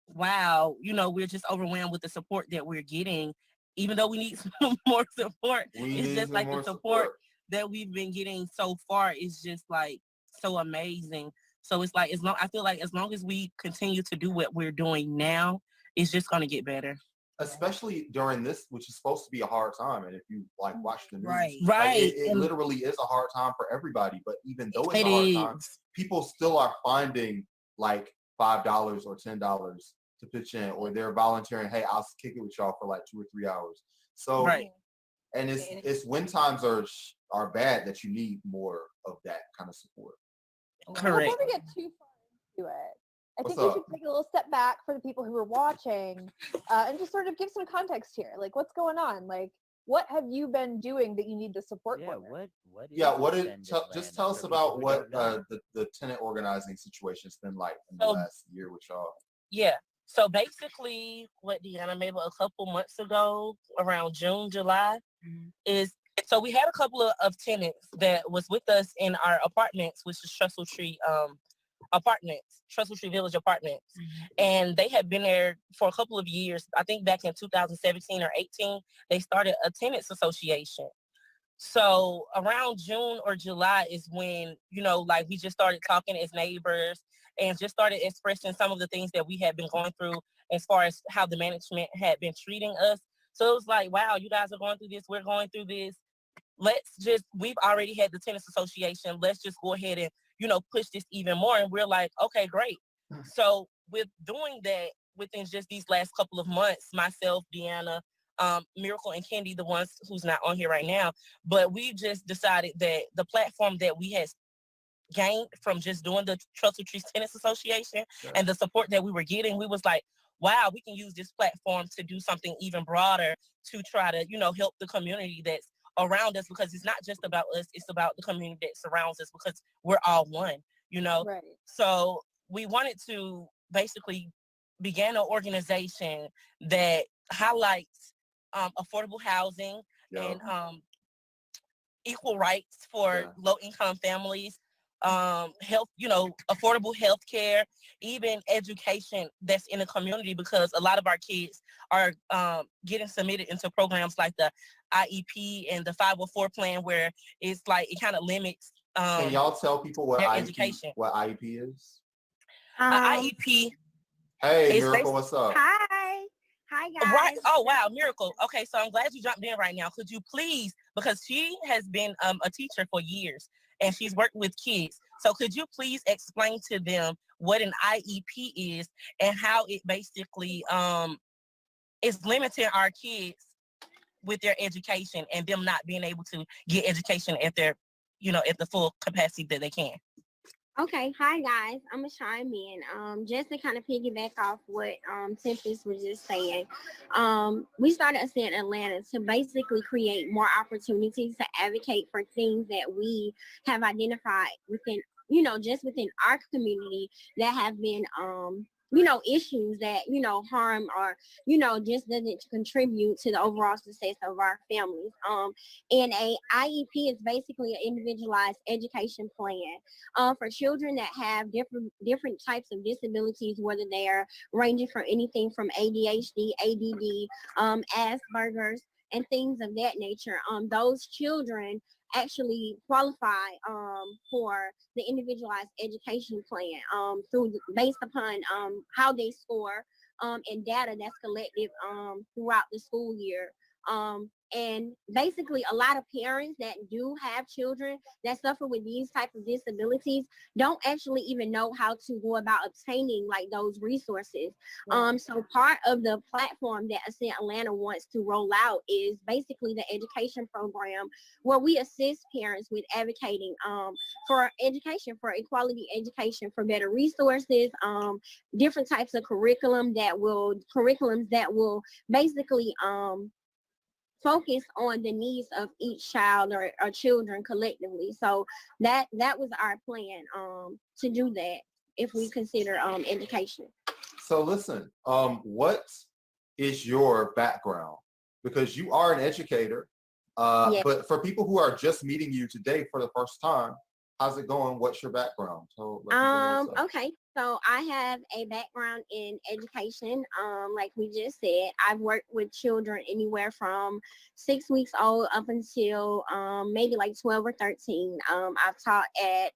[SPEAKER 2] wow, we're just overwhelmed with the support that we're getting, even though we need some more support. It's just like the support that we've been getting so far is just like so amazing. So it's like, I feel like as long as we continue to do what we're doing now, it's just going to get better.
[SPEAKER 1] Especially during this, which is supposed to be a hard time. And if you watch the news,
[SPEAKER 2] right,
[SPEAKER 1] it literally is a hard time for everybody. But even though it's a hard time, people still are finding like $5 or $10 to pitch in, or they're volunteering. Hey, I'll kick it with y'all for like 2 or 3 hours. So, and it's when times are bad that you need more of that kind of support.
[SPEAKER 3] Correct. Before we get too far into it, I think we should take a little step back for the people who are watching and just sort of give some context here. Like, what's going on? Like, what have you been doing that you need the support for?
[SPEAKER 1] Just tell us about what the tenant organizing situation has been like in the last year with y'all.
[SPEAKER 2] Yeah. So basically, what Deanna made a couple months ago, around June, July, is so we had a couple of tenants that was with us in our apartments, which is Trestle Tree Village Apartments. And they had been there for a couple of years. I think back in 2017 or 18, they started a tenants association. So around June or July is when, like we just started talking as neighbors and just started expressing some of the things that we had been going through as far as how the management had been treating us. So it was like, wow, you guys are going through this. We're going through this. We've already had the tenants association. Let's just go ahead and, push this even more. And we're like, okay, great. So with doing that, within just these last couple of months, myself, Deanna, Miracle, and Kendi, the ones who's not on here right now, but we just decided that the platform that we had gained from just doing the Trestle Trees Tenants Association and the support that we were getting, we was like, wow, we can use this platform to do something even broader to try to, help the community that's around us, because it's not just about us, it's about the community that surrounds us, because we're all one,
[SPEAKER 3] Right.
[SPEAKER 2] So we wanted to basically begin an organization that highlights affordable housing and equal rights for low-income families, health, affordable health care, even education that's in the community, because a lot of our kids are getting submitted into programs like the IEP and the 504 plan, where it's like it kind of limits
[SPEAKER 1] can y'all tell people what
[SPEAKER 2] education.
[SPEAKER 1] What IEP is?
[SPEAKER 2] IEP.
[SPEAKER 1] Hey, Miracle, what's up?
[SPEAKER 4] Hi guys.
[SPEAKER 2] Right. Oh wow, Miracle. Okay, so I'm glad you jumped in right now. Could you please, because she has been a teacher for years and she's worked with kids. So could you please explain to them what an IEP is and how it basically is limiting our kids with their education and them not being able to get education at their, at the full capacity that they can.
[SPEAKER 4] Okay, hi guys. I'm gonna chime in. Just to kind of piggyback off what Tempest was just saying. We started Ascent Atlanta to basically create more opportunities to advocate for things that we have identified within, just within our community that have been issues that, harm or, just doesn't contribute to the overall success of our families. And a IEP is basically an individualized education plan for children that have different types of disabilities, whether they're ranging from anything from ADHD, ADD, Asperger's, and things of that nature. Those children actually qualify for the individualized education plan based upon how they score and data that's collected throughout the school year. And basically a lot of parents that do have children that suffer with these type of disabilities don't actually even know how to go about obtaining like those resources. So part of the platform that Ascent Atlanta wants to roll out is basically the education program where we assist parents with advocating for education, for equality education, for better resources, different types of curriculums that will basically focus on the needs of each child or children collectively. So that was our plan to do that if we consider education.
[SPEAKER 1] So listen, what is your background? Because you are an educator,
[SPEAKER 4] Yes.
[SPEAKER 1] but for people who are just meeting you today for the first time, how's it going? What's your background? So
[SPEAKER 4] Okay. So I have a background in education. Like we just said, I've worked with children anywhere from 6 weeks old up until maybe like 12 or 13. I've taught at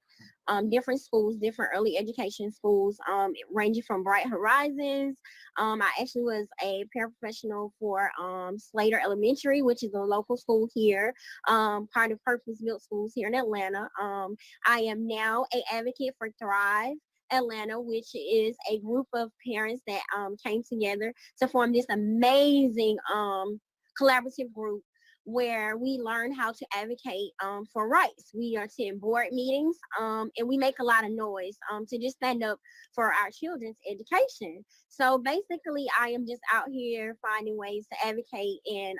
[SPEAKER 4] different schools, different early education schools, ranging from Bright Horizons. I actually was a paraprofessional for Slater Elementary, which is a local school here, part of purpose-built schools here in Atlanta. I am now an advocate for Thrive Atlanta, which is a group of parents that came together to form this amazing collaborative group where we learn how to advocate for rights. We attend board meetings and we make a lot of noise to just stand up for our children's education. So basically, I am just out here finding ways to advocate and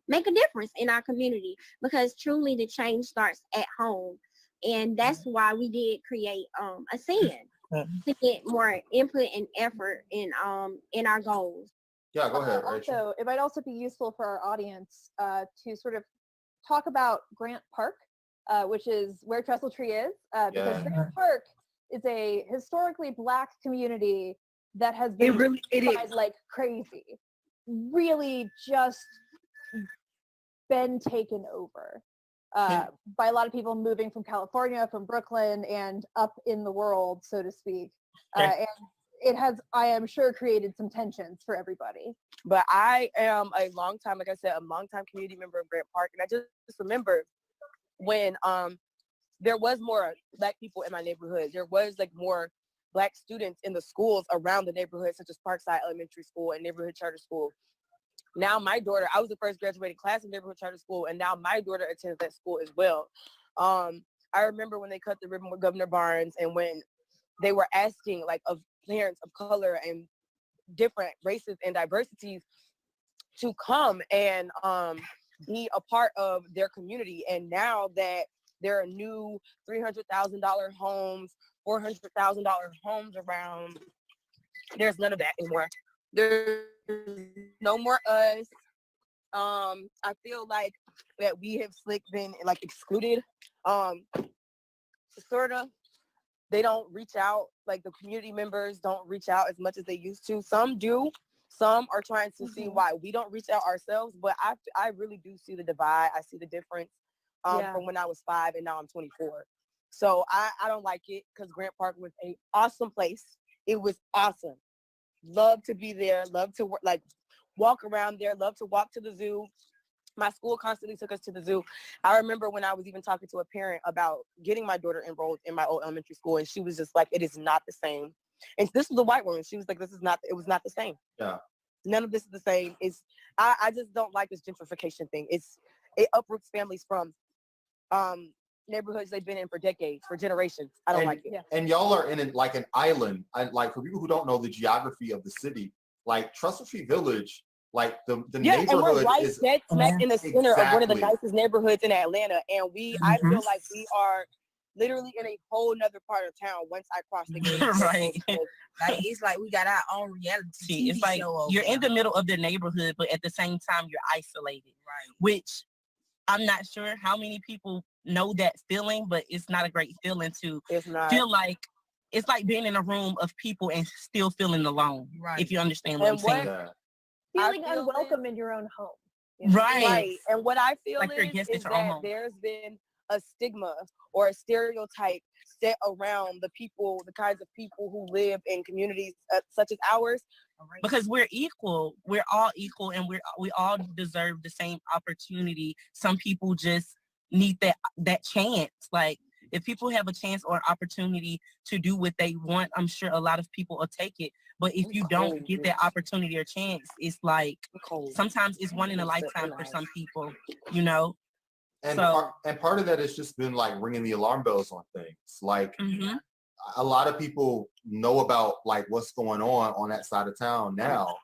[SPEAKER 4] make a difference in our community, because truly the change starts at home. And that's why we did create a SIN to get more input and effort in our goals.
[SPEAKER 1] Yeah, go ahead, Rachel.
[SPEAKER 3] Also, it might also be useful for our audience to sort of talk about Grant Park, which is where Trestle Tree is, because Grant Park is a historically Black community that has been like crazy. Really just been taken over by a lot of people moving from California, from Brooklyn, and up in the world, so to speak. And it has, I am sure, created some tensions for everybody.
[SPEAKER 5] But I am a longtime community member of Grant Park. And I just remember when there was more Black people in my neighborhood. There was like more Black students in the schools around the neighborhood, such as Parkside Elementary School and Neighborhood Charter School. Now my daughter, I was the first graduating class in Neighborhood Charter School, and now my daughter attends that school as well. I remember when they cut the ribbon with Governor Barnes, and when they were asking like of parents of color and different races and diversities to come and be a part of their community. And now that there are new $300,000 homes, $400,000 homes around, there's none of that anymore. There's no more us. I feel like that we have been like excluded, sort of. They don't reach out, like the community members don't reach out as much as they used to. Some do. Some are trying to see why we don't reach out ourselves. But I really do see the divide. I see the difference from when I was 5 and now I'm 24. So I don't like it, because Grant Park was an awesome place. It was awesome. Love to be there. Love to walk around there. Love to walk to the zoo. My school constantly took us to the zoo. I remember when I was even talking to a parent about getting my daughter enrolled in my old elementary school, and she was just like, it is not the same. And this was a white woman. She was like, it was not the same.
[SPEAKER 1] Yeah.
[SPEAKER 5] None of this is the same. I just don't like this gentrification thing. It uproots families from neighborhoods they've been in for decades, for generations. I don't like it.
[SPEAKER 3] Yeah.
[SPEAKER 1] And y'all are in like an island. Like, for people who don't know the geography of the city, like Trestle Tree Village, like the neighborhood
[SPEAKER 5] and we're right
[SPEAKER 1] is
[SPEAKER 5] dead smack in the center of one of the nicest neighborhoods in Atlanta. And I feel like we are literally in a whole nother part of town once I cross the gate.
[SPEAKER 2] Right.
[SPEAKER 6] Like, it's like we got our own reality TV
[SPEAKER 2] It's like
[SPEAKER 6] show
[SPEAKER 2] you're in the middle of the neighborhood, but at the same time you're isolated.
[SPEAKER 6] Right.
[SPEAKER 2] Which I'm not sure how many people know that feeling, but it's not a great feeling to feel like it's like being in a room of people and still feeling alone.
[SPEAKER 6] Right.
[SPEAKER 2] If you understand what I'm saying.
[SPEAKER 3] Feeling unwelcome in your own home.
[SPEAKER 2] Right.
[SPEAKER 5] And what I feel
[SPEAKER 2] like
[SPEAKER 5] is that there's been a stigma or a stereotype set around the kinds of people who live in communities such as ours.
[SPEAKER 2] Because we're equal. We're all equal, and we all deserve the same opportunity. Some people just need that chance. Like, if people have a chance or an opportunity to do what they want, I'm sure a lot of people will take it. But if you don't get that opportunity or chance, it's like sometimes it's one in a lifetime for some people, you know?
[SPEAKER 1] And part of that has just been like ringing the alarm bells on things. Like, a lot of people know about like what's going on that side of town now.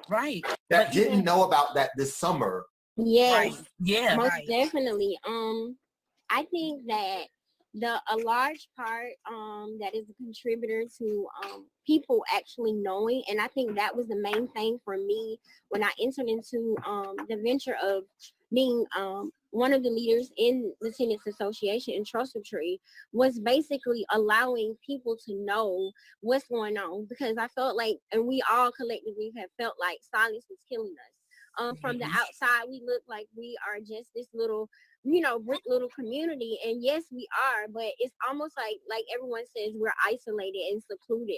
[SPEAKER 2] Right.
[SPEAKER 1] That didn't know about that this summer
[SPEAKER 4] Yes,
[SPEAKER 6] Right. Yeah.
[SPEAKER 4] most
[SPEAKER 6] Right.
[SPEAKER 4] definitely. I think that a large part that is a contributor to people actually knowing, and I think that was the main thing for me when I entered into the venture of being one of the leaders in the Tenants Association in Trussell Tree, was basically allowing people to know what's going on, because I felt like, and we all collectively have felt like silence was killing us. From the outside, we look like we are just this little, brick little community, and yes, we are, but it's almost like everyone says, we're isolated and secluded.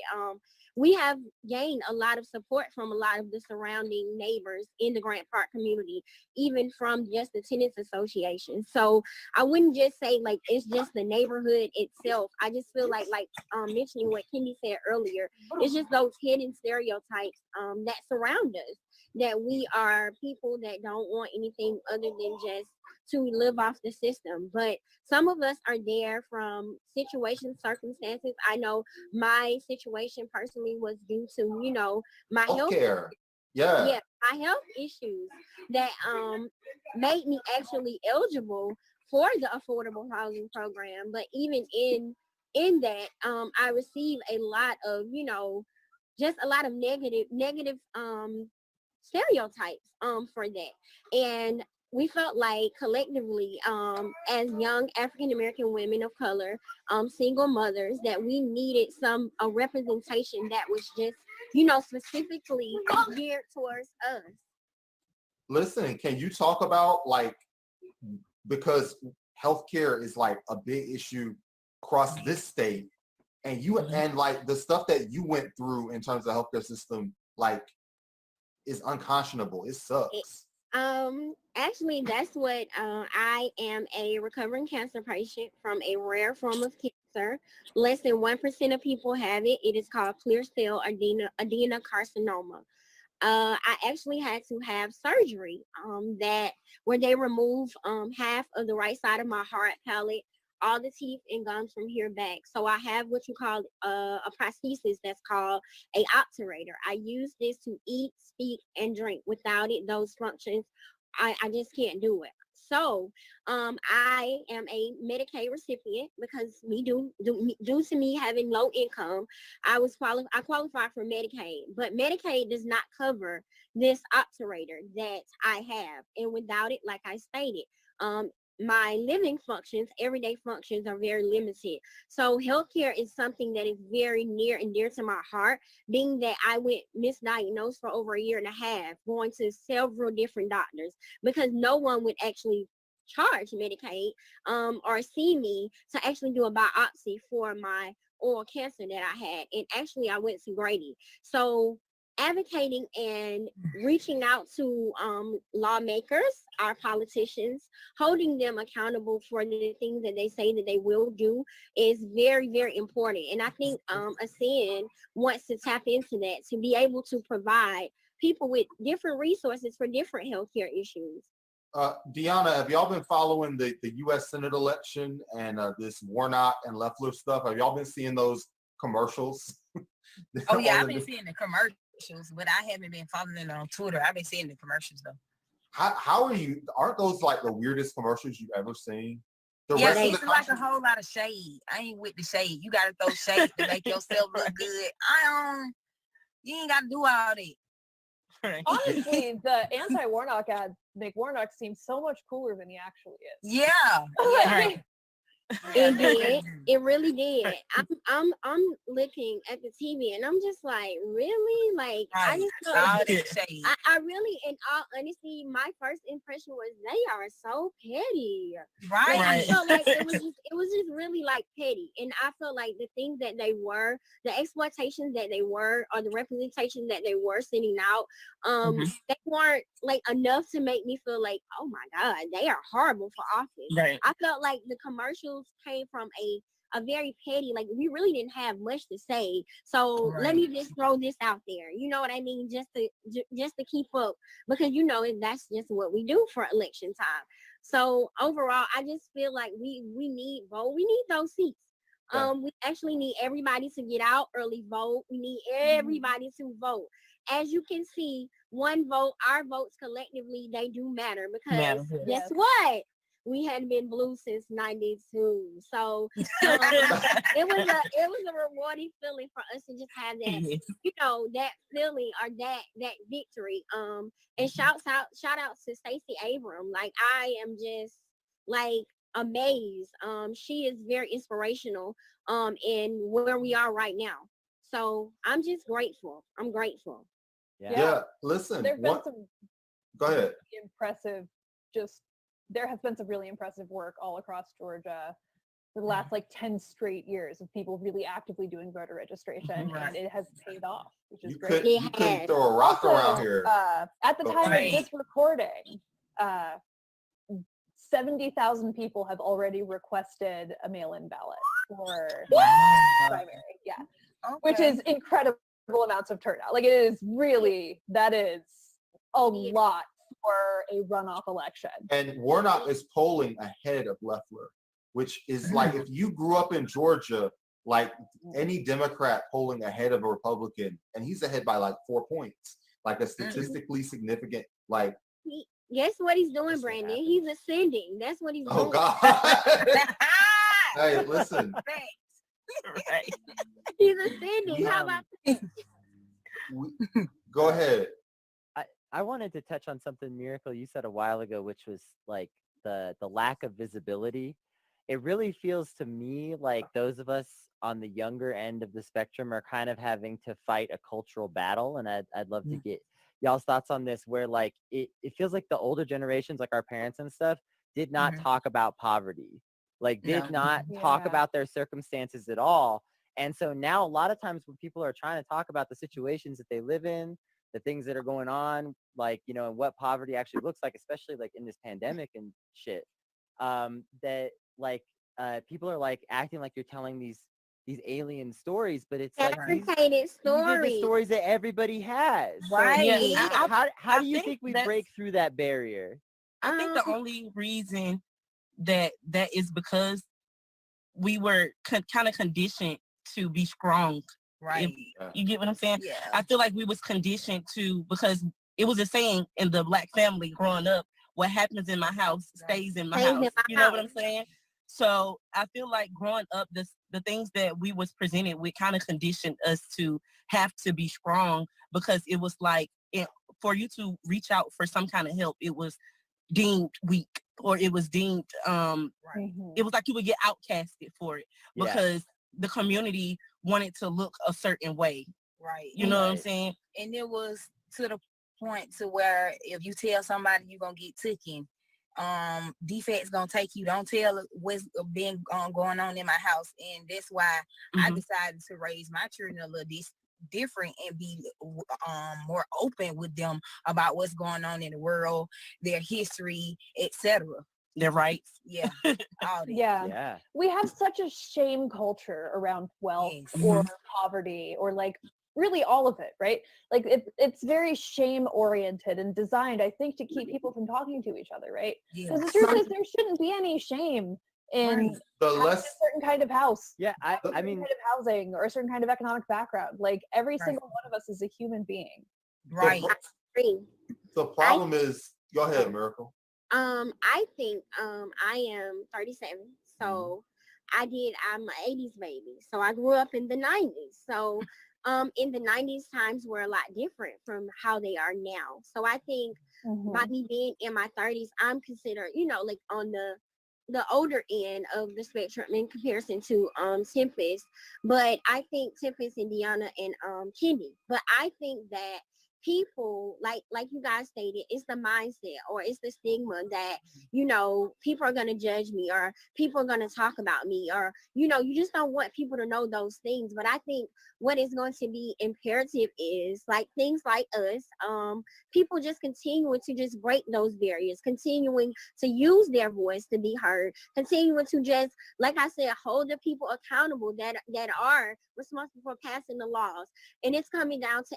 [SPEAKER 4] We have gained a lot of support from a lot of the surrounding neighbors in the Grant Park community, even from just the Tenants Association. So I wouldn't just say like it's just the neighborhood itself. I just feel like mentioning what Kenny said earlier, it's just those hidden stereotypes that surround us, that we are people that don't want anything other than just to live off the system. But some of us are there from situations, circumstances. I know my situation personally was due to, my health.
[SPEAKER 1] Healthcare. Yeah.
[SPEAKER 4] Yeah, my health issues that made me actually eligible for the affordable housing program. But even in that, I received a lot of, just a lot of negative stereotypes for that. And we felt like collectively, as young African American women of color, single mothers, that we needed a representation that was just, specifically geared towards us.
[SPEAKER 1] Listen, can you talk about because healthcare is like a big issue across this state, and and like the stuff that you went through in terms of healthcare system, like, is unconscionable. It sucks.
[SPEAKER 4] Actually, that's what I am a recovering cancer patient from a rare form of cancer. Less than 1% of people have it. It is called clear cell adenocarcinoma. I actually had to have surgery where they remove half of the right side of my heart palate, all the teeth and gums from here back. So I have what you call a prosthesis that's called a obturator. I use this to eat, speak, and drink. Without it, those functions, I just can't do it. So I am a Medicaid recipient because due to me having low income, I qualify for Medicaid, but Medicaid does not cover this obturator that I have. And without it, like I stated, my living functions, everyday functions, are very limited. So healthcare is something that is very near and dear to my heart, being that I went misdiagnosed for over a year and a half, going to several different doctors, because no one would actually charge Medicaid or see me to actually do a biopsy for my oral cancer that I had. And actually, I went to Grady. So advocating and reaching out to lawmakers, our politicians, holding them accountable for the things that they say that they will do is very, very important. And I think ASEAN wants to tap into that to be able to provide people with different resources for different healthcare issues.
[SPEAKER 1] Deanna, have y'all been following the U.S. Senate election and this Warnock and Loeffler stuff? Have y'all been seeing those commercials?
[SPEAKER 6] Oh yeah, I've been seeing the commercials, but I haven't been following it on Twitter. I've been seeing the commercials though.
[SPEAKER 1] How are you? Aren't those like the weirdest commercials you've ever seen?
[SPEAKER 6] Yeah, it's like a whole lot of shade. I ain't with the shade. You gotta throw shade to make yourself look good. You ain't gotta do all that.
[SPEAKER 3] Honestly, the anti-Warnock ads make Warnock seem so much cooler than he actually is.
[SPEAKER 6] Yeah. Right.
[SPEAKER 4] It did. It really did. I'm looking at the TV and I'm just like, really? Like,
[SPEAKER 6] right.
[SPEAKER 4] I just felt I really, in all honesty, my first impression was they are so petty.
[SPEAKER 6] Right.
[SPEAKER 4] Like, I felt like it was just really like petty. And I felt like the things that they were, the exploitations that they were, or the representation that they were sending out, they weren't like enough to make me feel like, oh my God, they are horrible for office.
[SPEAKER 6] Right.
[SPEAKER 4] I felt like the commercials came from a very petty, like, we really didn't have much to say, so let me just throw this out there, you know what I mean, just to keep up, because that's just what we do for election time. So overall, I just feel like we need those seats. We actually need everybody to get out early, vote. We need everybody to vote. As you can see, one vote, our votes collectively, they do matter because
[SPEAKER 2] Matter,
[SPEAKER 4] guess what? We hadn't been blue since '92, so it was a rewarding feeling for us to just have that,
[SPEAKER 2] Yes.
[SPEAKER 4] you know, that feeling or that victory. And shout out to Stacey Abram. Like I am just like amazed. She is very inspirational. In where we are right now. So I'm just grateful. I'm grateful.
[SPEAKER 1] Yeah. Listen.
[SPEAKER 3] There've been some
[SPEAKER 1] Go ahead.
[SPEAKER 3] impressive. There has been some really impressive work all across Georgia for the last like 10 straight years of people really actively doing voter registration,
[SPEAKER 2] Right.
[SPEAKER 3] and it has paid off, which is
[SPEAKER 1] You
[SPEAKER 3] great.
[SPEAKER 1] couldn't throw a rock around here.
[SPEAKER 3] At the time
[SPEAKER 2] Right.
[SPEAKER 3] of this recording, 70,000 people have already requested a mail-in ballot for primary. Yeah, which is incredible amounts of turnout. Like it is really, that is a lot for a runoff election.
[SPEAKER 1] And Warnock is polling ahead of Loeffler, which is like if you grew up in Georgia, like any Democrat polling ahead of a Republican, and he's ahead by like 4 points, like a statistically significant, like.
[SPEAKER 4] Guess what he's doing, Brandon? He's ascending. That's what he's doing.
[SPEAKER 1] Oh God! Hey, listen.
[SPEAKER 2] Right.
[SPEAKER 4] He's ascending. How about
[SPEAKER 1] Go ahead.
[SPEAKER 7] I wanted to touch on something, Miracle, you said a while ago, which was like the lack of visibility. It really feels to me like those of us on the younger end of the spectrum are kind of having to fight a cultural battle. And I'd love to get y'all's thoughts on this, where like it feels like the older generations, like our parents and stuff, did not talk about poverty, like did not talk about their circumstances at all. And so now a lot of times when people are trying to talk about the situations that they live in, the things that are going on, like, you know, and what poverty actually looks like, especially like in this pandemic and shit, that like people are like acting like you're telling these alien stories, but it's like these are the stories that everybody has.
[SPEAKER 6] Right.
[SPEAKER 7] So, how do you think we break through that barrier?
[SPEAKER 2] I think the only reason that is because we were kind of conditioned to be strong.
[SPEAKER 6] Right.
[SPEAKER 2] You get what I'm saying?
[SPEAKER 6] Yeah.
[SPEAKER 2] I feel like we was conditioned to, because it was a saying in the Black family growing up, what happens in my house stays in my house. You know what I'm saying? So I feel like growing up, the things that we was presented with kind of conditioned us to have to be strong, because it was like for you to reach out for some kind of help, it was deemed weak, or it was deemed it was like you would get outcasted for it because the community wanted to look a certain way.
[SPEAKER 6] Right.
[SPEAKER 2] You know what I'm saying?
[SPEAKER 6] And it was to the point to where if you tell somebody you're gonna get taken, defects gonna take you. Don't tell what's been going on in my house. And that's why I decided to raise my children a little different and be more open with them about what's going on in the world, their history, etc.
[SPEAKER 2] Their rights.
[SPEAKER 6] Yeah. All that.
[SPEAKER 3] Yeah. We have such a shame culture around wealth or poverty, or like really all of it, right? Like it's very shame oriented and designed, I think, to keep people from talking to each other, right? Because the truth is there shouldn't be any shame in
[SPEAKER 1] the
[SPEAKER 3] having a certain kind of house.
[SPEAKER 7] I mean,
[SPEAKER 3] kind of housing or a certain kind of economic background. Like every single one of us is a human being.
[SPEAKER 6] Right.
[SPEAKER 1] The problem is, go ahead, Miracle.
[SPEAKER 4] I think I am 37, so I'm an 80s baby, so I grew up in the 90s. So in the 90s, times were a lot different from how they are now. So I think by me being in my 30s, I'm considered, you know, like on the older end of the spectrum in comparison to Tempest. But I think Tempest, Indiana, and Kendi. But I think that people, like you guys stated, it's the mindset or it's the stigma that, you know, people are going to judge me, or people are going to talk about me, or, you know, you just don't want people to know those things. But I think what is going to be imperative is like things like us, people just continuing to just break those barriers, continuing to use their voice to be heard, continuing to just, like I said, hold the people accountable that are responsible for passing the laws. And it's coming down to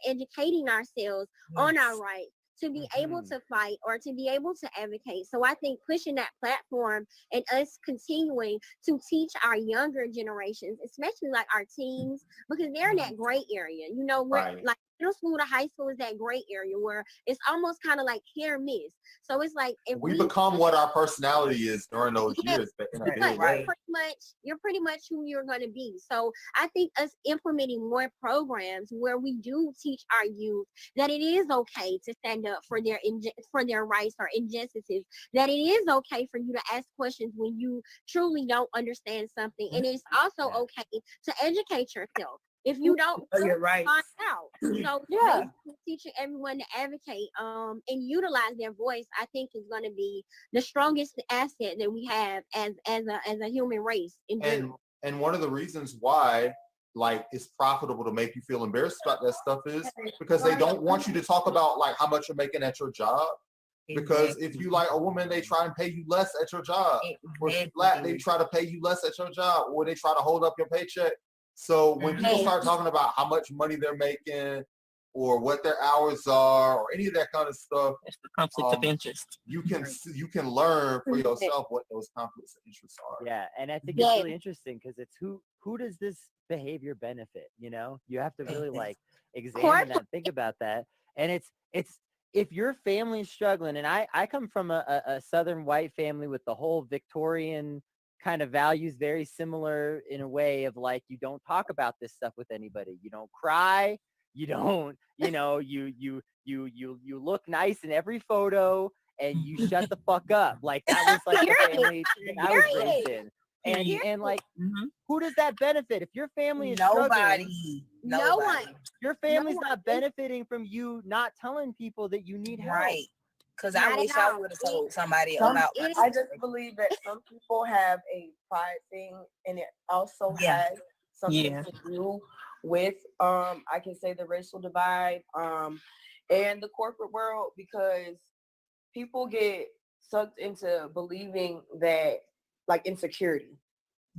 [SPEAKER 4] educating ourselves on our rights to be able to fight or to be able to advocate. So I think pushing that platform and us continuing to teach our younger generations, especially like our teens, because they're in that gray area. You know, we're like middle school to high school is that gray area where it's almost kind of like hit or miss. So it's like if
[SPEAKER 1] we become what our personality is during those years, but in a big way.
[SPEAKER 4] You're pretty much who you're going to be. So I think us implementing more programs where we do teach our youth that it is okay to stand up for their rights or injustices, that it is okay for you to ask questions when you truly don't understand something, and it's also okay to educate yourself. If you don't,
[SPEAKER 6] you're right.
[SPEAKER 4] Find out. So
[SPEAKER 3] Yeah.
[SPEAKER 4] teaching everyone to advocate and utilize their voice, I think, is going to be the strongest asset that we have as a human race in general.
[SPEAKER 1] And one of the reasons why, like, it's profitable to make you feel embarrassed about that stuff is because they don't want you to talk about like how much you're making at your job. Because if you like a woman, they try and pay you less at your job. Or if you're black, they try to pay you less at your job, or they try to hold up your paycheck. So when people start talking about how much money they're making or what their hours are or any of that kind of stuff,
[SPEAKER 2] it's the conflict of interest.
[SPEAKER 1] You can learn for yourself what those conflicts of interest are.
[SPEAKER 7] Yeah, and I think it's really interesting because it's who does this behavior benefit? You know, you have to really like examine that, think about that, and it's if your family is struggling, and I come from a Southern white family with the whole Victorian kind of values, very similar in a way of like, you don't talk about this stuff with anybody, you don't cry, you don't, you know, you look nice in every photo and you shut the fuck up. Like that was like the family I was raised in. And like, who does that benefit? If your family is struggling,
[SPEAKER 4] no one.
[SPEAKER 7] Your family's not benefiting from you not telling people that you need help.
[SPEAKER 6] Right. Because I wish I would have told somebody about it.
[SPEAKER 5] I just believe that some people have a pride thing, and it also has something to do with I can say the racial divide and the corporate world, because people get sucked into believing that like insecurity.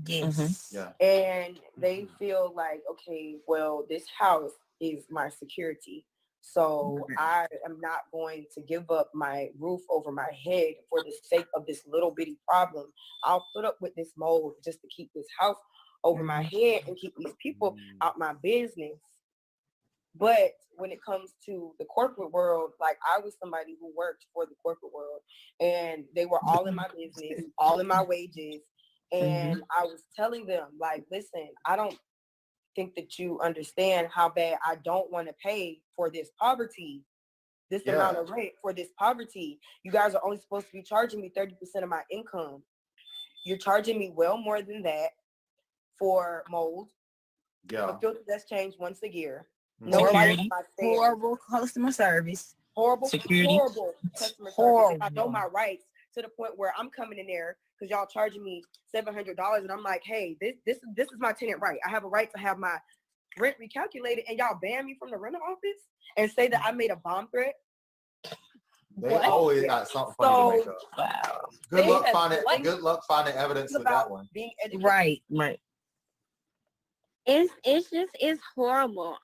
[SPEAKER 6] Yes.
[SPEAKER 1] Yeah.
[SPEAKER 5] And they feel like, okay, well, this house is my security. So I am not going to give up my roof over my head for the sake of this little bitty problem. I'll put up with this mold just to keep this house over my head and keep these people out my business. But when it comes to the corporate world, like I was somebody who worked for the corporate world, and they were all in my business, all in my wages. And I was telling them, like, listen, I don't think that you understand how bad I don't want to pay for this poverty, this amount of rent for this poverty. You guys are only supposed to be charging me 30% of my income. You're charging me well more than that for mold. The filter that's changed once a year.
[SPEAKER 6] Horrible customer service.
[SPEAKER 5] Horrible customer service.
[SPEAKER 6] Horrible.
[SPEAKER 5] I know my rights to the point where I'm coming in there because y'all charging me $700, and I'm like, hey, this is my tenant right. I have a right to have my rent recalculated, and y'all ban me from the rental office and say that I made a bomb threat.
[SPEAKER 1] They always got something funny to make up. Wow. Good luck finding evidence with that one.
[SPEAKER 5] Being educated.
[SPEAKER 2] Right.
[SPEAKER 4] It's horrible.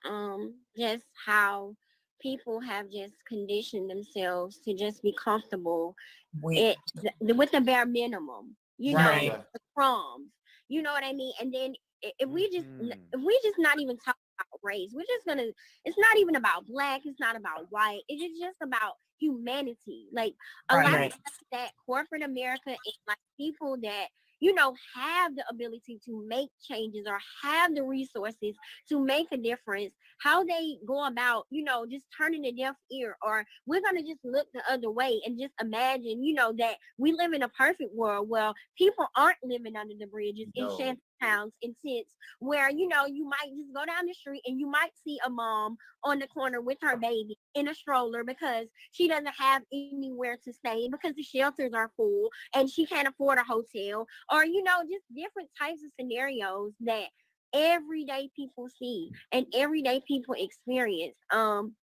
[SPEAKER 4] Just how people have just conditioned themselves to just be comfortable with the bare minimum, you know, the crumbs, you know what I mean? And then if we just not even talk about race, it's not even about black, it's not about white, it is just about humanity. Like a lot of that corporate America is like people that, you know, have the ability to make changes or have the resources to make a difference, how they go about, you know, just turning a deaf ear, or we're going to just look the other way and just imagine, you know, that we live in a perfect world where people aren't living under the bridges in shanty towns and tents where, you know, you might just go down the street and you might see a mom on the corner with her baby in a stroller because she doesn't have anywhere to stay because the shelters are full and she can't afford a hotel, or, you know, just different types of scenarios that everyday people see and everyday people experience.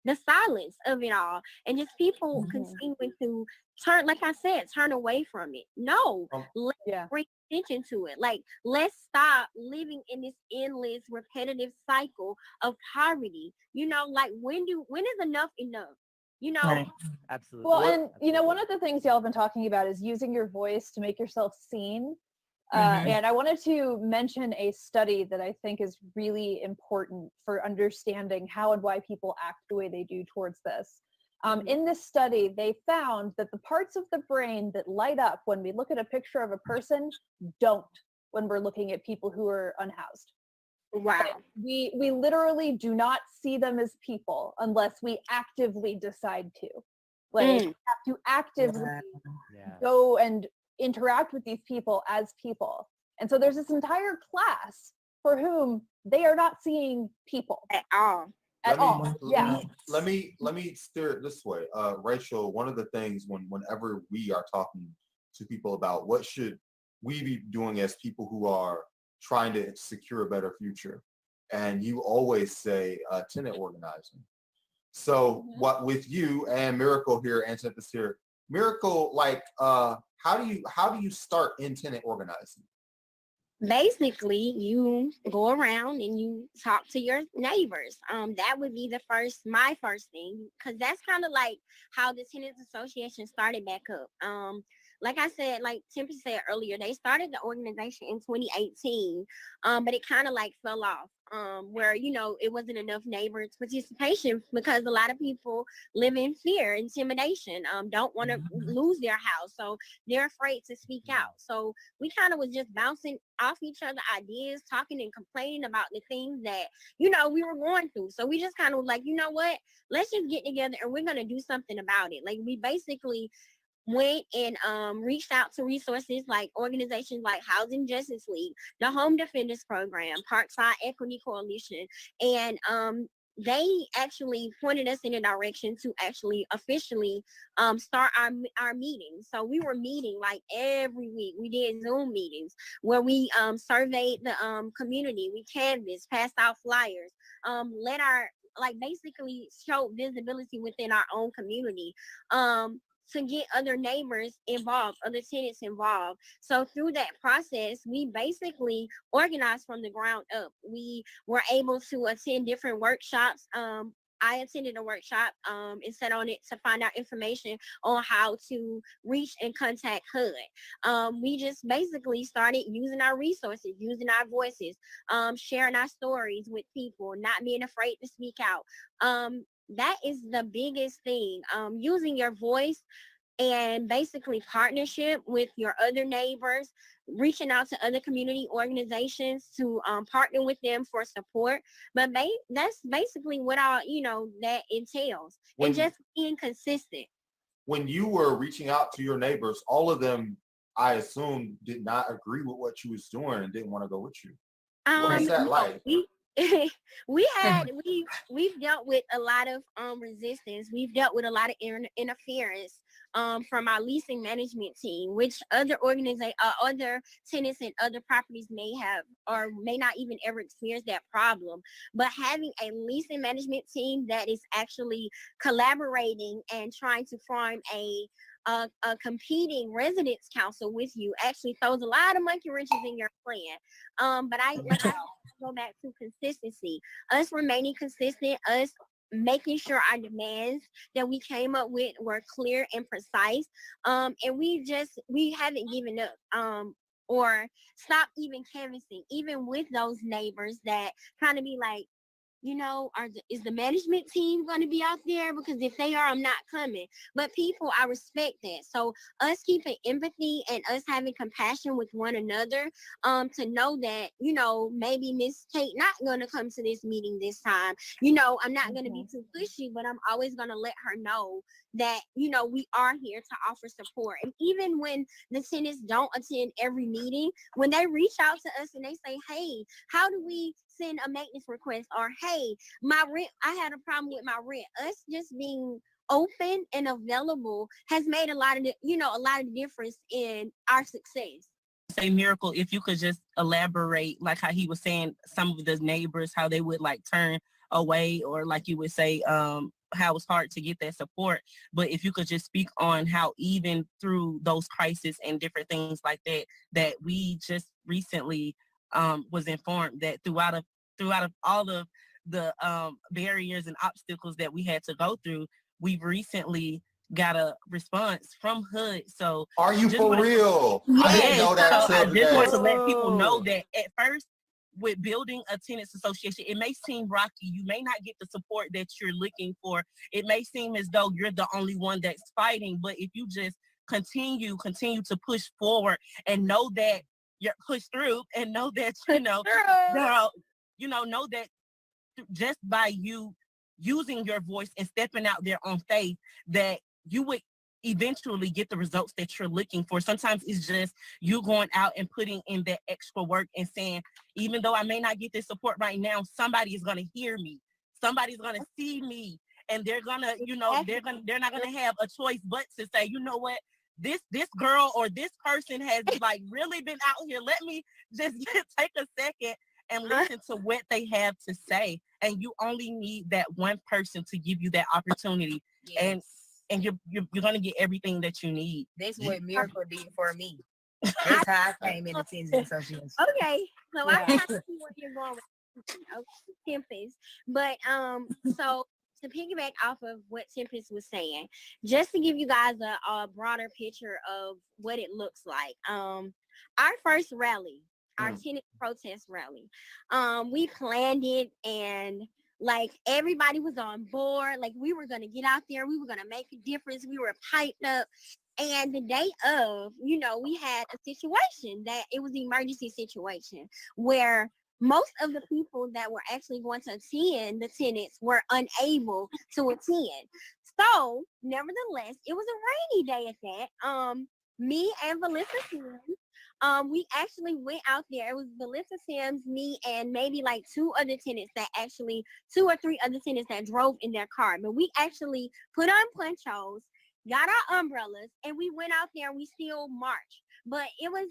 [SPEAKER 4] The silence of it all, and just people continuing to turn away from it. No, let's bring attention to it. Like, let's stop living in this endless repetitive cycle of poverty. You know, like when is enough enough? You know,
[SPEAKER 7] Absolutely.
[SPEAKER 3] Well, and you know, one of the things y'all have been talking about is using your voice to make yourself seen. And I wanted to mention a study that I think is really important for understanding how and why people act the way they do towards this. In this study, they found that the parts of the brain that light up when we look at a picture of a person don't when we're looking at people who are unhoused.
[SPEAKER 4] Wow.
[SPEAKER 3] We literally do not see them as people unless we actively decide to. Like, we have to actively go and interact with these people as people. And so there's this entire class for whom they are not seeing people
[SPEAKER 4] at all.
[SPEAKER 1] Let me steer it this way. Rachel, one of the things whenever we are talking to people about what should we be doing as people who are trying to secure a better future, and you always say tenant organizing. So what with you and Miracle here and Tempest here, Miracle, like how do you start in tenant organizing?
[SPEAKER 4] Basically, you go around and you talk to your neighbors. That would be my first thing, because that's kind of like how the tenants association started back up. Like I said, like Tempest said earlier, they started the organization in 2018, but it kind of like fell off, where, you know, it wasn't enough neighbors participation because a lot of people live in fear, intimidation, don't want to lose their house. So they're afraid to speak out. So we kind of was just bouncing off each other ideas, talking and complaining about the things that, you know, we were going through. So we just kind of like, you know what, let's just get together and we're going to do something about it. Like, we basically went and reached out to resources like organizations like Housing Justice League, the Home Defenders Program, Parkside Equity Coalition, and they actually pointed us in a direction to actually officially start our meetings. So we were meeting like every week. We did Zoom meetings where we surveyed the community. We canvassed, passed out flyers, let our, like, basically show visibility within our own community, to get other neighbors involved, other tenants involved. So through that process, we basically organized from the ground up. We were able to attend different workshops. I attended a workshop and sat on it to find out information on how to reach and contact HUD. We just basically started using our resources, using our voices, sharing our stories with people, not being afraid to speak out. That is the biggest thing, using your voice and basically partnership with your other neighbors, reaching out to other community organizations to partner with them for support. But that's basically what that entails. And just being consistent.
[SPEAKER 1] When you were reaching out to your neighbors, all of them, I assume, did not agree with what you was doing and didn't want to go with you. What was that like?
[SPEAKER 4] We've dealt with a lot of resistance. We've dealt with a lot of interference from our leasing management team, which other tenants and other properties may have or may not even ever experience that problem. But having a leasing management team that is actually collaborating and trying to form a competing residence council with you actually throws a lot of monkey wrenches in your plan. But I go back to consistency, us remaining consistent, us making sure our demands that we came up with were clear and precise. And we haven't given up or stopped even canvassing, even with those neighbors that kind of be like, is the management team going to be out there? Because if they are, I'm not coming. But people, I respect that. So us keeping empathy and us having compassion with one another, to know that, maybe Miss Kate not going to come to this meeting this time. I'm not going to be too pushy, but I'm always going to let her know that, we are here to offer support. And even when the tenants don't attend every meeting, when they reach out to us and they say, hey, how do we send a maintenance request? Or, hey, my rent, I had a problem with my rent. Us just being open and available has made a lot of difference in our success.
[SPEAKER 2] Say, Miracle, if you could just elaborate, like how he was saying, some of the neighbors, how they would like turn away, or like you would say, how it's hard to get that support. But if you could just speak on how even through those crises and different things like that we just recently was informed that throughout of all of the barriers and obstacles that we had to go through, we've recently got a response from HUD. So
[SPEAKER 1] Are you for real?
[SPEAKER 4] Yes.
[SPEAKER 1] I didn't know that
[SPEAKER 2] so I
[SPEAKER 1] till
[SPEAKER 2] just want to
[SPEAKER 1] today.
[SPEAKER 2] let people know that at first, with building a tenants association, it may seem rocky. You may not get the support that you're looking for. It may seem as though you're the only one that's fighting, but if you just continue to push forward and know that you're pushed through and know that, know that just by you using your voice and stepping out there on faith, that you would eventually get the results that you're looking for. Sometimes it's just you going out and putting in that extra work and saying, even though I may not get this support right now, somebody is going to hear me. Somebody's going to see me, and they're going to, they're not going to have a choice but to say, you know what, this girl or this person has like really been out here. Let me just take a second and listen to what they have to say. And you only need that one person to give you that opportunity.
[SPEAKER 6] Yes.
[SPEAKER 2] And you're gonna get everything that you need.
[SPEAKER 6] That's what Miracle did for me. That's how I came in the tenants association.
[SPEAKER 4] Okay, so I kind of see where you're going with Tempest, but so to piggyback off of what Tempest was saying, just to give you guys a broader picture of what it looks like. Our first rally, our tenant protest rally, we planned it, and like everybody was on board. Like we were gonna get out there, we were gonna make a difference. We were piped up. And the day of, we had a situation that it was an emergency situation where most of the people that were actually going to attend the tenants were unable to attend. So, nevertheless, it was a rainy day at that. Me and Valissa Sims, we actually went out there. It was Valissa Sims, me, and maybe like two or three other tenants that drove in their car. But we actually put on ponchos, got our umbrellas, and we went out there and we still marched. But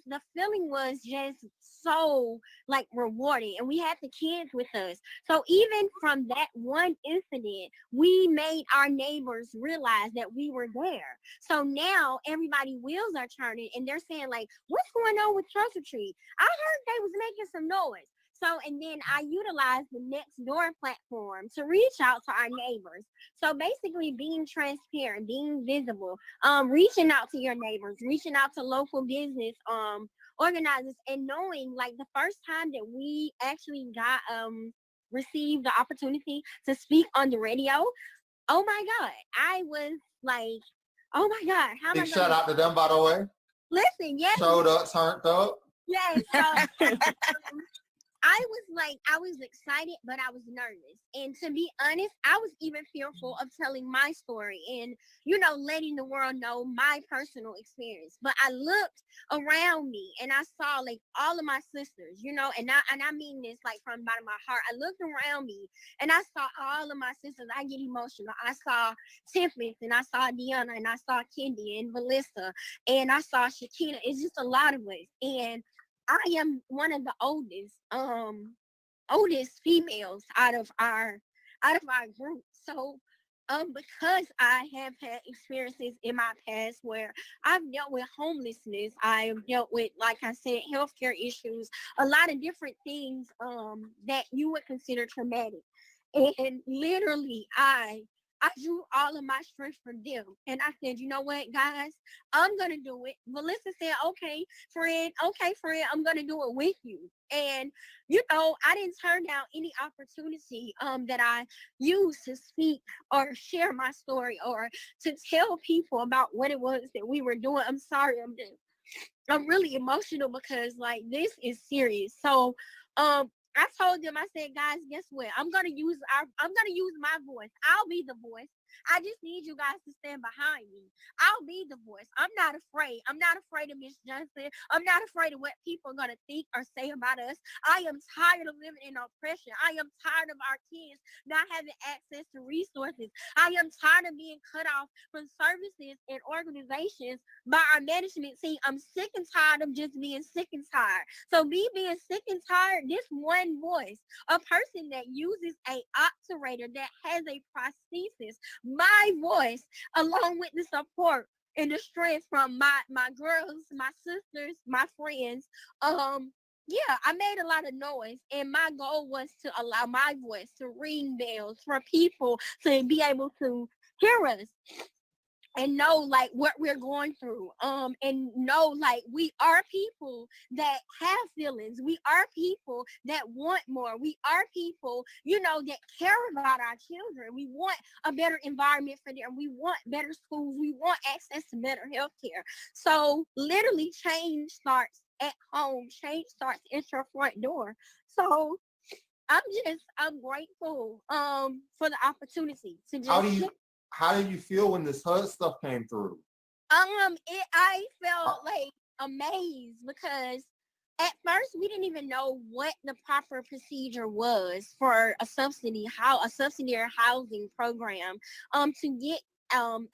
[SPEAKER 4] the feeling was just so like rewarding, and we had the kids with us. So even from that one incident, we made our neighbors realize that we were there. So now everybody wheels are turning and they're saying like, what's going on with Trust or Treat? I heard they was making some noise. So, and then I utilized the Next Door platform to reach out to our neighbors. So basically being transparent, being visible, reaching out to your neighbors, reaching out to local business organizers, and knowing like the first time that we actually got received the opportunity to speak on the radio, oh my God, I was like, oh my God. How
[SPEAKER 1] Big shout out to them, by the way.
[SPEAKER 4] Listen, yes.
[SPEAKER 1] Showed up, turned up.
[SPEAKER 4] Yes. So, I was excited, but I was nervous. And to be honest, I was even fearful of telling my story and, letting the world know my personal experience. But I looked around me and I saw like all of my sisters, and I mean this like from the bottom of my heart. I looked around me and I saw all of my sisters. I get emotional. I saw Tempest and I saw Deanna and I saw Kendi and Valissa and I saw Shakina. It's just a lot of us. And I am one of the oldest females out of our group. So, because I have had experiences in my past where I've dealt with homelessness, I've dealt with, like I said, healthcare issues, a lot of different things, that you would consider traumatic. And literally, I drew all of my strength from them. And I said, you know what, guys, I'm going to do it. Melissa said, okay, friend, I'm going to do it with you. And, I didn't turn down any opportunity that I used to speak or share my story or to tell people about what it was that we were doing. I'm sorry, I'm really emotional because like this is serious. So, I told them, I said, guys, guess what? I'm gonna use my voice. I'll be the voice. I just need you guys to stand behind me. I'll be the voice. I'm not afraid. I'm not afraid of Miss Johnson. I'm not afraid of what people are gonna think or say about us. I am tired of living in oppression. I am tired of our kids not having access to resources. I am tired of being cut off from services and organizations by our management team. I'm sick and tired of just being sick and tired. So me being sick and tired, this one voice, a person that uses a operator that has a prosthesis, my voice, along with the support and the strength from my girls, my sisters, my friends, I made a lot of noise, and my goal was to allow my voice to ring bells for people to be able to hear us. and know like what we're going through, and know like we are people that have feelings, we are people that want more, we are people, you know, that care about our children. We want a better environment for them, we want better schools, we want access to better health care. So literally change starts at home, change starts at your front door. So I'm grateful for the opportunity to just
[SPEAKER 1] how did you feel when this HUD stuff came through?
[SPEAKER 4] I felt like amazed because at first we didn't even know what the proper procedure was for a subsidy, how a subsidiary housing program to get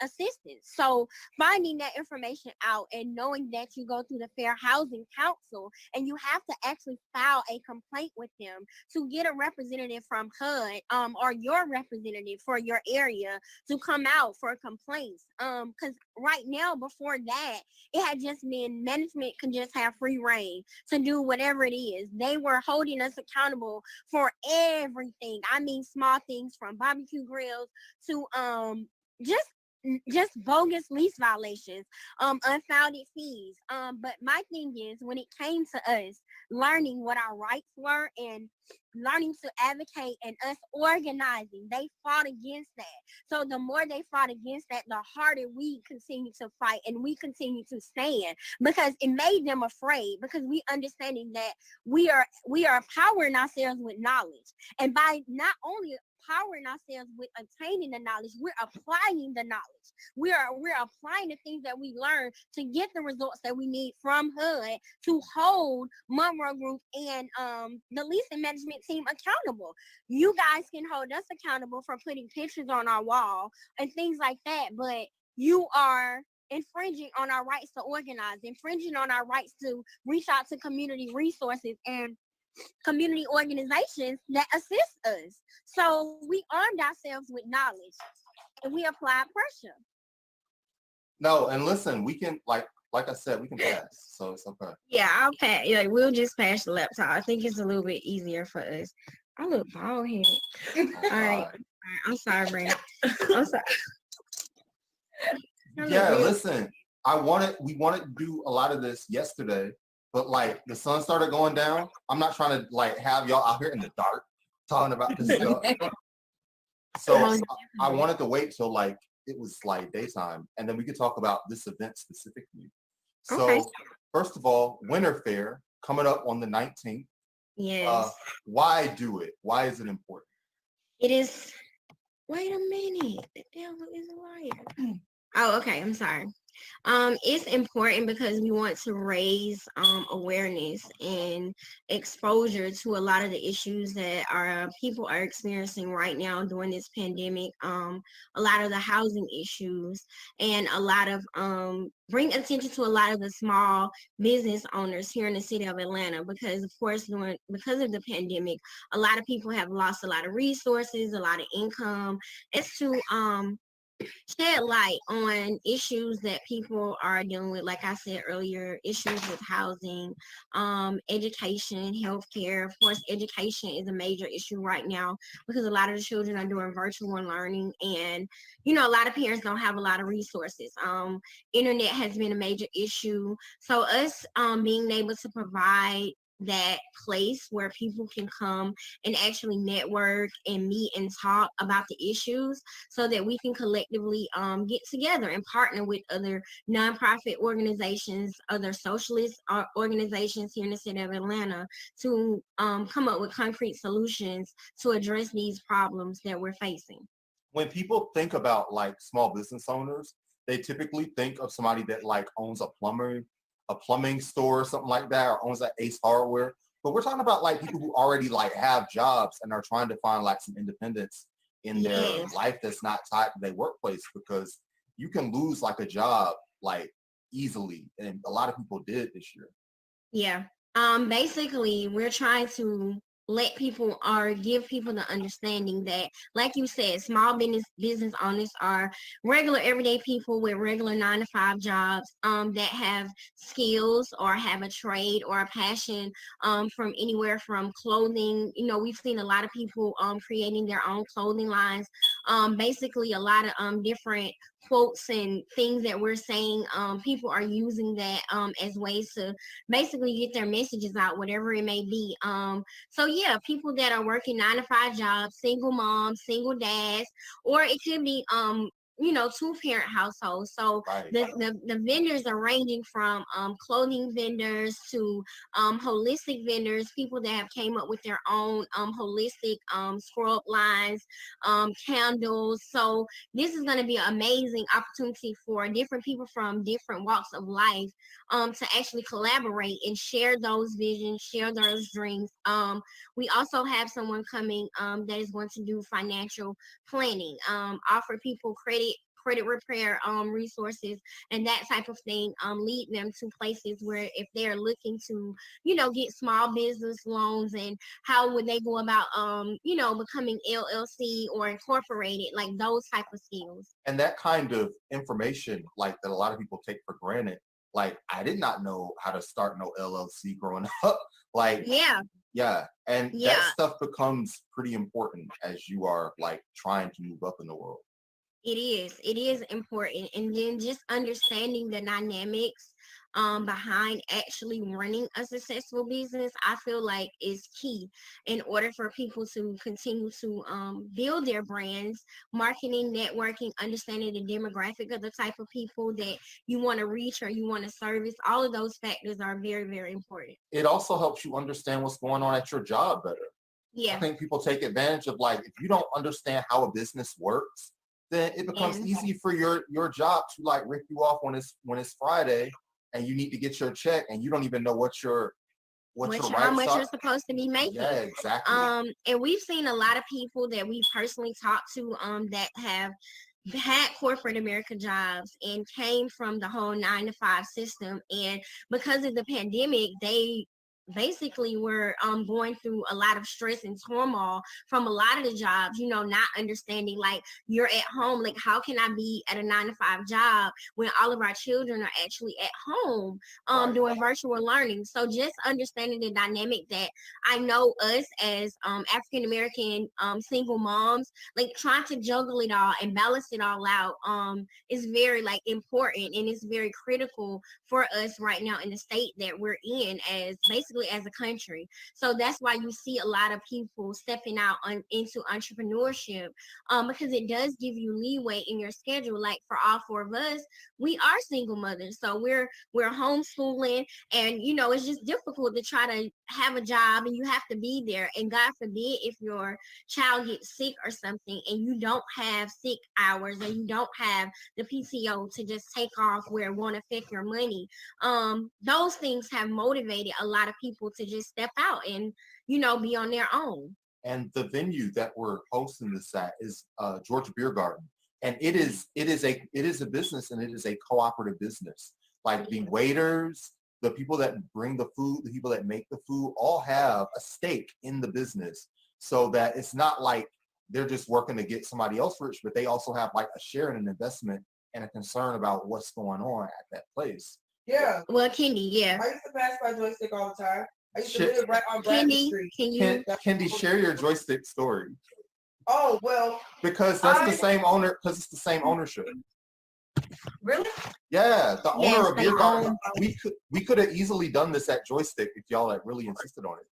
[SPEAKER 4] assistance. So finding that information out and knowing that you go through the Fair Housing Council and you have to actually file a complaint with them to get a representative from HUD or your representative for your area to come out for complaints. Because right now, before that, it had just been management could just have free reign to do whatever it is. They were holding us accountable for everything. I mean, small things from barbecue grills to just bogus lease violations, unfounded fees. But my thing is, when it came to us learning what our rights were and learning to advocate and us organizing, they fought against that. So the more they fought against that, the harder we continue to fight and we continue to stand, because it made them afraid, because we understanding that we are empowering ourselves with knowledge, and by not only empowering ourselves with obtaining the knowledge, we're applying the knowledge. We're applying the things that we learn to get the results that we need from HUD to hold Monroe Group and the leasing management team accountable. You guys can hold us accountable for putting pictures on our wall and things like that, but you are infringing on our rights to organize, infringing on our rights to reach out to community resources and community organizations that assist us. So we armed ourselves with knowledge and we applied pressure.
[SPEAKER 1] No, and listen, we can like I said, we can pass, so it's okay.
[SPEAKER 4] Yeah, I'll pass. Like we'll just pass the laptop. I think it's a little bit easier for us. I look bald headed. All right. I'm sorry, Brandon. I'm sorry.
[SPEAKER 1] Yeah, listen, we wanted to do a lot of this yesterday, but like the sun started going down. I'm not trying to like have y'all out here in the dark talking about this stuff. So I wanted to wait till like it was like daytime, and then we could talk about this event specifically. So okay. First of all, Winter Fair coming up on the 19th.
[SPEAKER 4] Yes.
[SPEAKER 1] Why do it? Why is it important?
[SPEAKER 4] It is. Wait a minute. The devil is a liar. Oh, okay. I'm sorry. It's important because we want to raise awareness and exposure to a lot of the issues that our people are experiencing right now during this pandemic. A lot of the housing issues, and a lot of bring attention to a lot of the small business owners here in the city of Atlanta, because of course because of the pandemic, a lot of people have lost a lot of resources, a lot of income. It's to shed light on issues that people are dealing with, like I said earlier, issues with housing, education, healthcare. Of course, education is a major issue right now because a lot of the children are doing virtual learning, and you know, a lot of parents don't have a lot of resources. Internet has been a major issue. So us being able to provide that place where people can come and actually network and meet and talk about the issues, so that we can collectively get together and partner with other nonprofit organizations, other socialist organizations here in the city of Atlanta to come up with concrete solutions to address these problems that we're facing.
[SPEAKER 1] When people think about like small business owners, they typically think of somebody that like owns a plumbing store or something like that, or owns that Ace Hardware. But we're talking about like people who already like have jobs and are trying to find like some independence in their life that's not tied to their workplace, because you can lose like a job like easily, and a lot of people did this year.
[SPEAKER 4] Yeah. Basically we're trying to let people or give people the understanding that, like you said, small business owners are regular everyday people with regular 9-to-5 jobs that have skills or have a trade or a passion from anywhere from clothing. You know, we've seen a lot of people creating their own clothing lines, basically a lot of different quotes and things that we're saying. People are using that as ways to basically get their messages out, whatever it may be. So yeah, people that are working 9 to 5 jobs, single moms, single dads, or it could be 2-parent households. So
[SPEAKER 1] Right.
[SPEAKER 4] the vendors are ranging from clothing vendors to holistic vendors, people that have came up with their own holistic scrub lines, candles. So this is going to be an amazing opportunity for different people from different walks of life to actually collaborate and share those visions, share those dreams. We also have someone coming that is going to do financial planning, offer people credit repair resources and that type of thing, lead them to places where if they're looking to get small business loans, and how would they go about becoming LLC or incorporated, like those type of skills.
[SPEAKER 1] And that kind of information, like that a lot of people take for granted. Like I did not know how to start no LLC growing up. Like
[SPEAKER 4] Yeah.
[SPEAKER 1] And
[SPEAKER 4] Yeah.
[SPEAKER 1] that stuff becomes pretty important as you are like trying to move up in the world.
[SPEAKER 4] It is important. And then just understanding the dynamics behind actually running a successful business, I feel like is key in order for people to continue to build their brands, marketing, networking, understanding the demographic of the type of people that you want to reach or you want to service. All of those factors are very, very important.
[SPEAKER 1] It also helps you understand what's going on at your job better.
[SPEAKER 4] Yeah.
[SPEAKER 1] I think people take advantage of, like, if you don't understand how a business works, then it becomes easy for your job to like rip you off when it's Friday and you need to get your check and you don't even know what your
[SPEAKER 4] how much you're supposed to be making.
[SPEAKER 1] Yeah, exactly.
[SPEAKER 4] And we've seen a lot of people that we personally talked to that have had corporate America jobs and came from the whole 9 to 5 system, and because of the pandemic, they basically were going through a lot of stress and turmoil from a lot of the jobs, not understanding, like, you're at home, like, how can I be at a 9 to 5 job when all of our children are actually at home doing virtual learning. So just understanding the dynamic that I know us as African American single moms, like, trying to juggle it all and balance it all out is very like important, and it's very critical for us right now in the state that we're in as basically as a country. So that's why you see a lot of people stepping out into entrepreneurship, because it does give you leeway in your schedule. Like for all 4 of us, we are single mothers, so we're homeschooling, and it's just difficult to try to have a job and you have to be there, and God forbid if your child gets sick or something and you don't have sick hours or you don't have the PTO to just take off where it won't affect your money. Those things have motivated a lot of people to just step out and be on their own.
[SPEAKER 1] And the venue that we're hosting this at is Georgia Beer Garden, and it is a business, and it is a cooperative business. Like the waiters, the people that bring the food, the people that make the food, all have a stake in the business, so that it's not like they're just working to get somebody else rich, but they also have like a share and an investment and a concern about what's going on at that place.
[SPEAKER 5] Yeah.
[SPEAKER 4] Well, Kendi, yeah.
[SPEAKER 5] I used to pass by Joystick all the time. I used to live right on Bradley Street.
[SPEAKER 1] Kendi, share your joystick story.
[SPEAKER 5] Oh, well.
[SPEAKER 1] Because that's the same owner, because it's the same ownership.
[SPEAKER 5] Really?
[SPEAKER 1] Yeah, the owner of Beer Garden. We could have easily done this at Joystick if y'all had really insisted on it.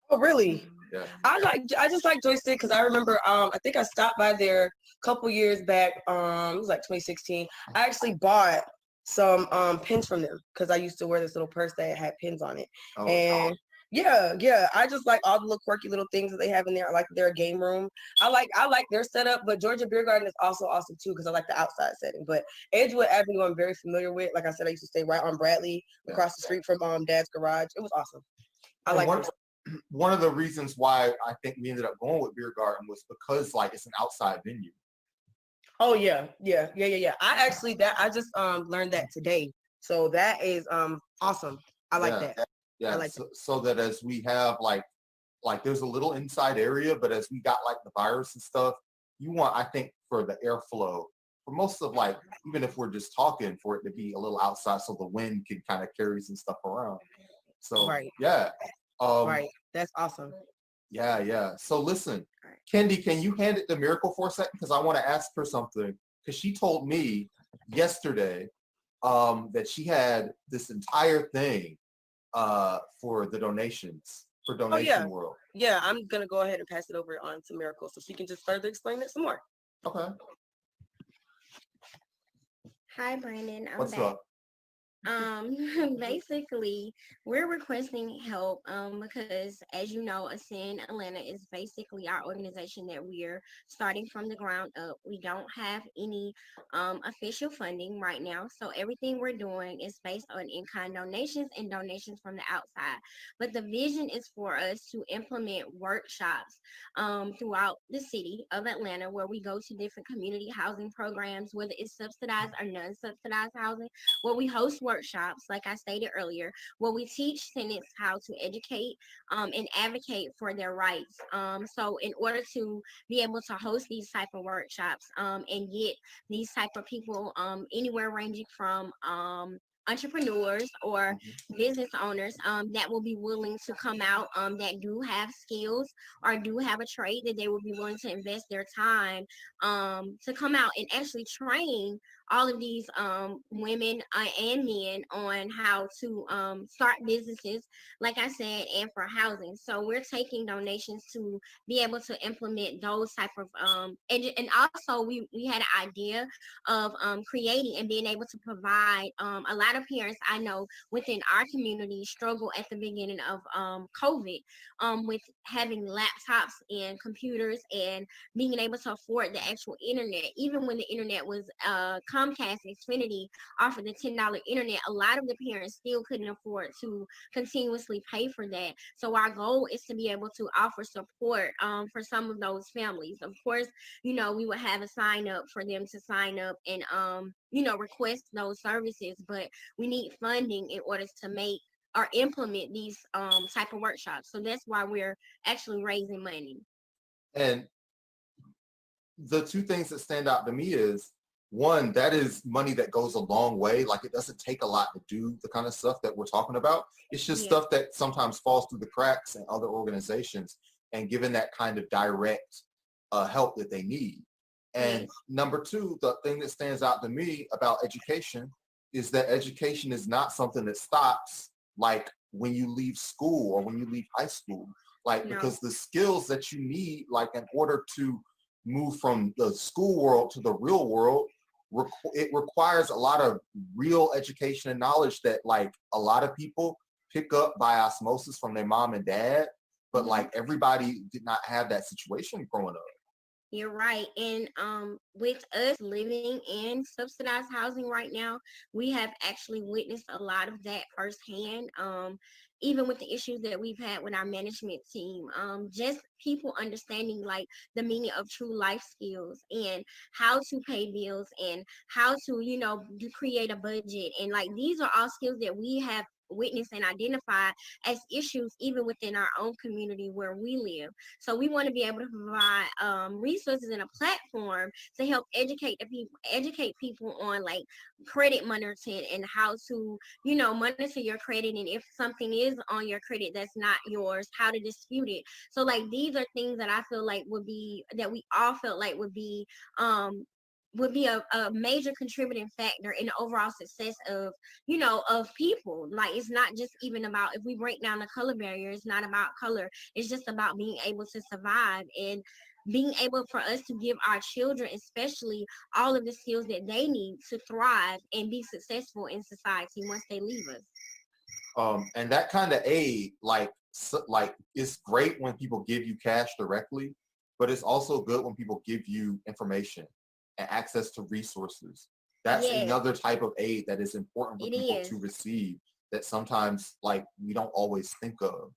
[SPEAKER 5] Oh, really?
[SPEAKER 1] Yeah.
[SPEAKER 5] I just like Joystick because I remember I think I stopped by there a couple years back. It was like 2016. I actually bought some pins from them because I used to wear this little purse that had pins on it.
[SPEAKER 1] Oh,
[SPEAKER 5] and yeah, I just like all the little quirky little things that they have in there. I like their game room. I like their setup, but Georgia Beer Garden is also awesome too because I like the outside setting. But Edgewood Avenue I'm very familiar with. Like I said, I used to stay right on Bradley, across the street from Dad's garage. It was awesome. I like it.
[SPEAKER 1] One of the reasons why I think we ended up going with Beer Garden was because like it's an outside venue.
[SPEAKER 5] Oh yeah. I just learned that today. So that is awesome. I like that.
[SPEAKER 1] Yeah,
[SPEAKER 5] like
[SPEAKER 1] so that as we have like there's a little inside area, but as we got like the virus and stuff, you want, I think, for the airflow, for most of like, even if we're just talking, for it to be a little outside so the wind can kind of carry some stuff around. So
[SPEAKER 5] right.
[SPEAKER 1] Yeah.
[SPEAKER 5] Right. That's awesome.
[SPEAKER 1] Yeah. So listen, Kendi, can you hand it to Miracle for a second? Because I want to ask her something. Because she told me yesterday that she had this entire thing for the donations, for Donation World.
[SPEAKER 5] Yeah, I'm going to go ahead and pass it over on to Miracle so she can just further explain it some more.
[SPEAKER 1] Okay.
[SPEAKER 4] Hi, Brandon. I'm
[SPEAKER 1] What's
[SPEAKER 4] back.
[SPEAKER 1] up?
[SPEAKER 4] Basically, we're requesting help because, as you know, Ascend Atlanta is basically our organization that we're starting from the ground up. We don't have any official funding right now, so everything we're doing is based on in-kind donations and donations from the outside. But the vision is for us to implement workshops throughout the city of Atlanta, where we go to different community housing programs, whether it's subsidized or non-subsidized housing, where we host workshops, like I stated earlier, where we teach tenants how to educate and advocate for their rights. So in order to be able to host these type of workshops and get these type of people anywhere ranging from entrepreneurs or business owners that will be willing to come out that do have skills or do have a trade that they will be willing to invest their time to come out and actually train all of these women and men on how to start businesses, like I said, and for housing. So we're taking donations to be able to implement those type of and also we had an idea of creating and being able to provide a lot of parents I know within our community struggle at the beginning of COVID with having laptops and computers and being able to afford the actual internet. Even when the internet was Comcast, Xfinity offered the $10 internet, a lot of the parents still couldn't afford to continuously pay for that. So our goal is to be able to offer support for some of those families. Of course, you know, we would have a sign up for them to sign up and you know, request those services, but we need funding in order to make or implement these type of workshops. So that's why we're actually raising money.
[SPEAKER 1] And the two things that stand out to me is, one, that is money that goes a long way. Like, it doesn't take a lot to do the kind of stuff that we're talking about. It's just stuff that sometimes falls through the cracks in other organizations, and given that kind of direct help that they need. And number two, the thing that stands out to me about education is that education is not something that stops like when you leave school or when you leave high school. Like, because the skills that you need, like, in order to move from the school world to the real world, it requires a lot of real education and knowledge that, like, a lot of people pick up by osmosis from their mom and dad, but like, everybody did not have that situation growing up.
[SPEAKER 4] You're right. And with us living in subsidized housing right now, we have actually witnessed a lot of that firsthand. Even with the issues that we've had with our management team, just people understanding like the meaning of true life skills and how to pay bills and how to, you know, create a budget. And like, these are all skills that we have witnessed and identified as issues even within our own community where we live. So we want to be able to provide resources and a platform to help educate people on like credit monitoring and how to, you know, monitor your credit, and if something is on your credit that's not yours, how to dispute it. So like, these are things that I feel like that we all felt like would be a major contributing factor in the overall success of, you know, of people. Like, it's not just even about, if we break down the color barrier, it's not about color. It's just about being able to survive and being able for us to give our children especially all of the skills that they need to thrive and be successful in society once they leave us.
[SPEAKER 1] And that kind of aid, like it's great when people give you cash directly, but it's also good when people give you information and access to resources. That's another type of aid that is important for people to receive that sometimes like we don't always think of.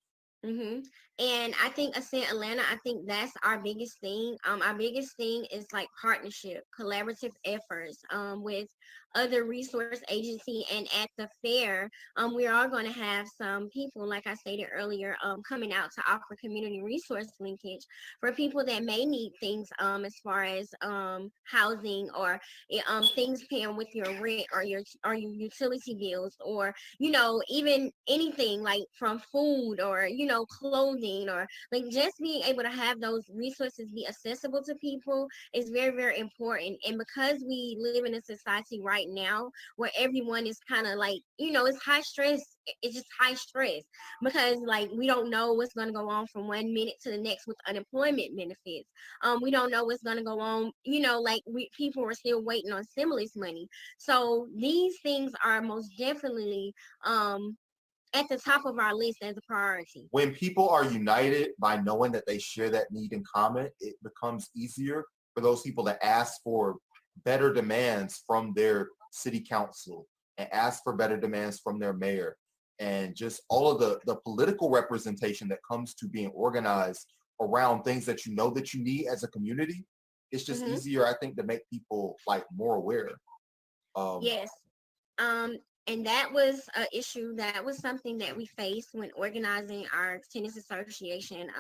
[SPEAKER 4] And I think Ascend Atlanta, I think that's our biggest thing. Our biggest thing is like partnership, collaborative efforts with other resource agency, and at the fair, we are going to have some people, like I stated earlier, coming out to offer community resource linkage for people that may need things as far as housing or things paying with your rent or your utility bills, or even anything like from food or clothing, or like just being able to have those resources be accessible to people is very, very important. And because we live in a society right now where everyone is kind of like, it's high stress, it's just high stress because like we don't know what's going to go on from one minute to the next with unemployment benefits. We don't know what's going to go on, like people are still waiting on stimulus money. So these things are most definitely at the top of our list as a priority.
[SPEAKER 1] When people are united by knowing that they share that need in common, it becomes easier for those people to ask for better demands from their city council and ask for better demands from their mayor, and just all of the political representation that comes to being organized around things that that you need as a community. It's just easier, I think, to make people like more aware.
[SPEAKER 4] Yes. And that was an issue. That was something that we faced when organizing our tennis association,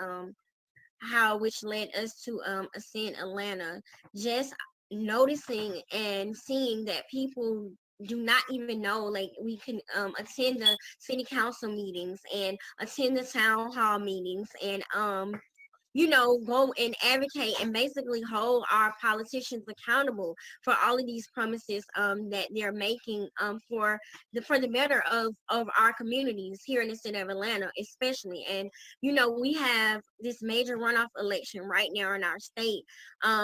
[SPEAKER 4] which led us to Ascend Atlanta. Just noticing and seeing that people do not even know, like we can attend the city council meetings and attend the town hall meetings and go and advocate and basically hold our politicians accountable for all of these promises that they're making for the better of our communities here in the city of Atlanta, especially. And we have this major runoff election right now in our state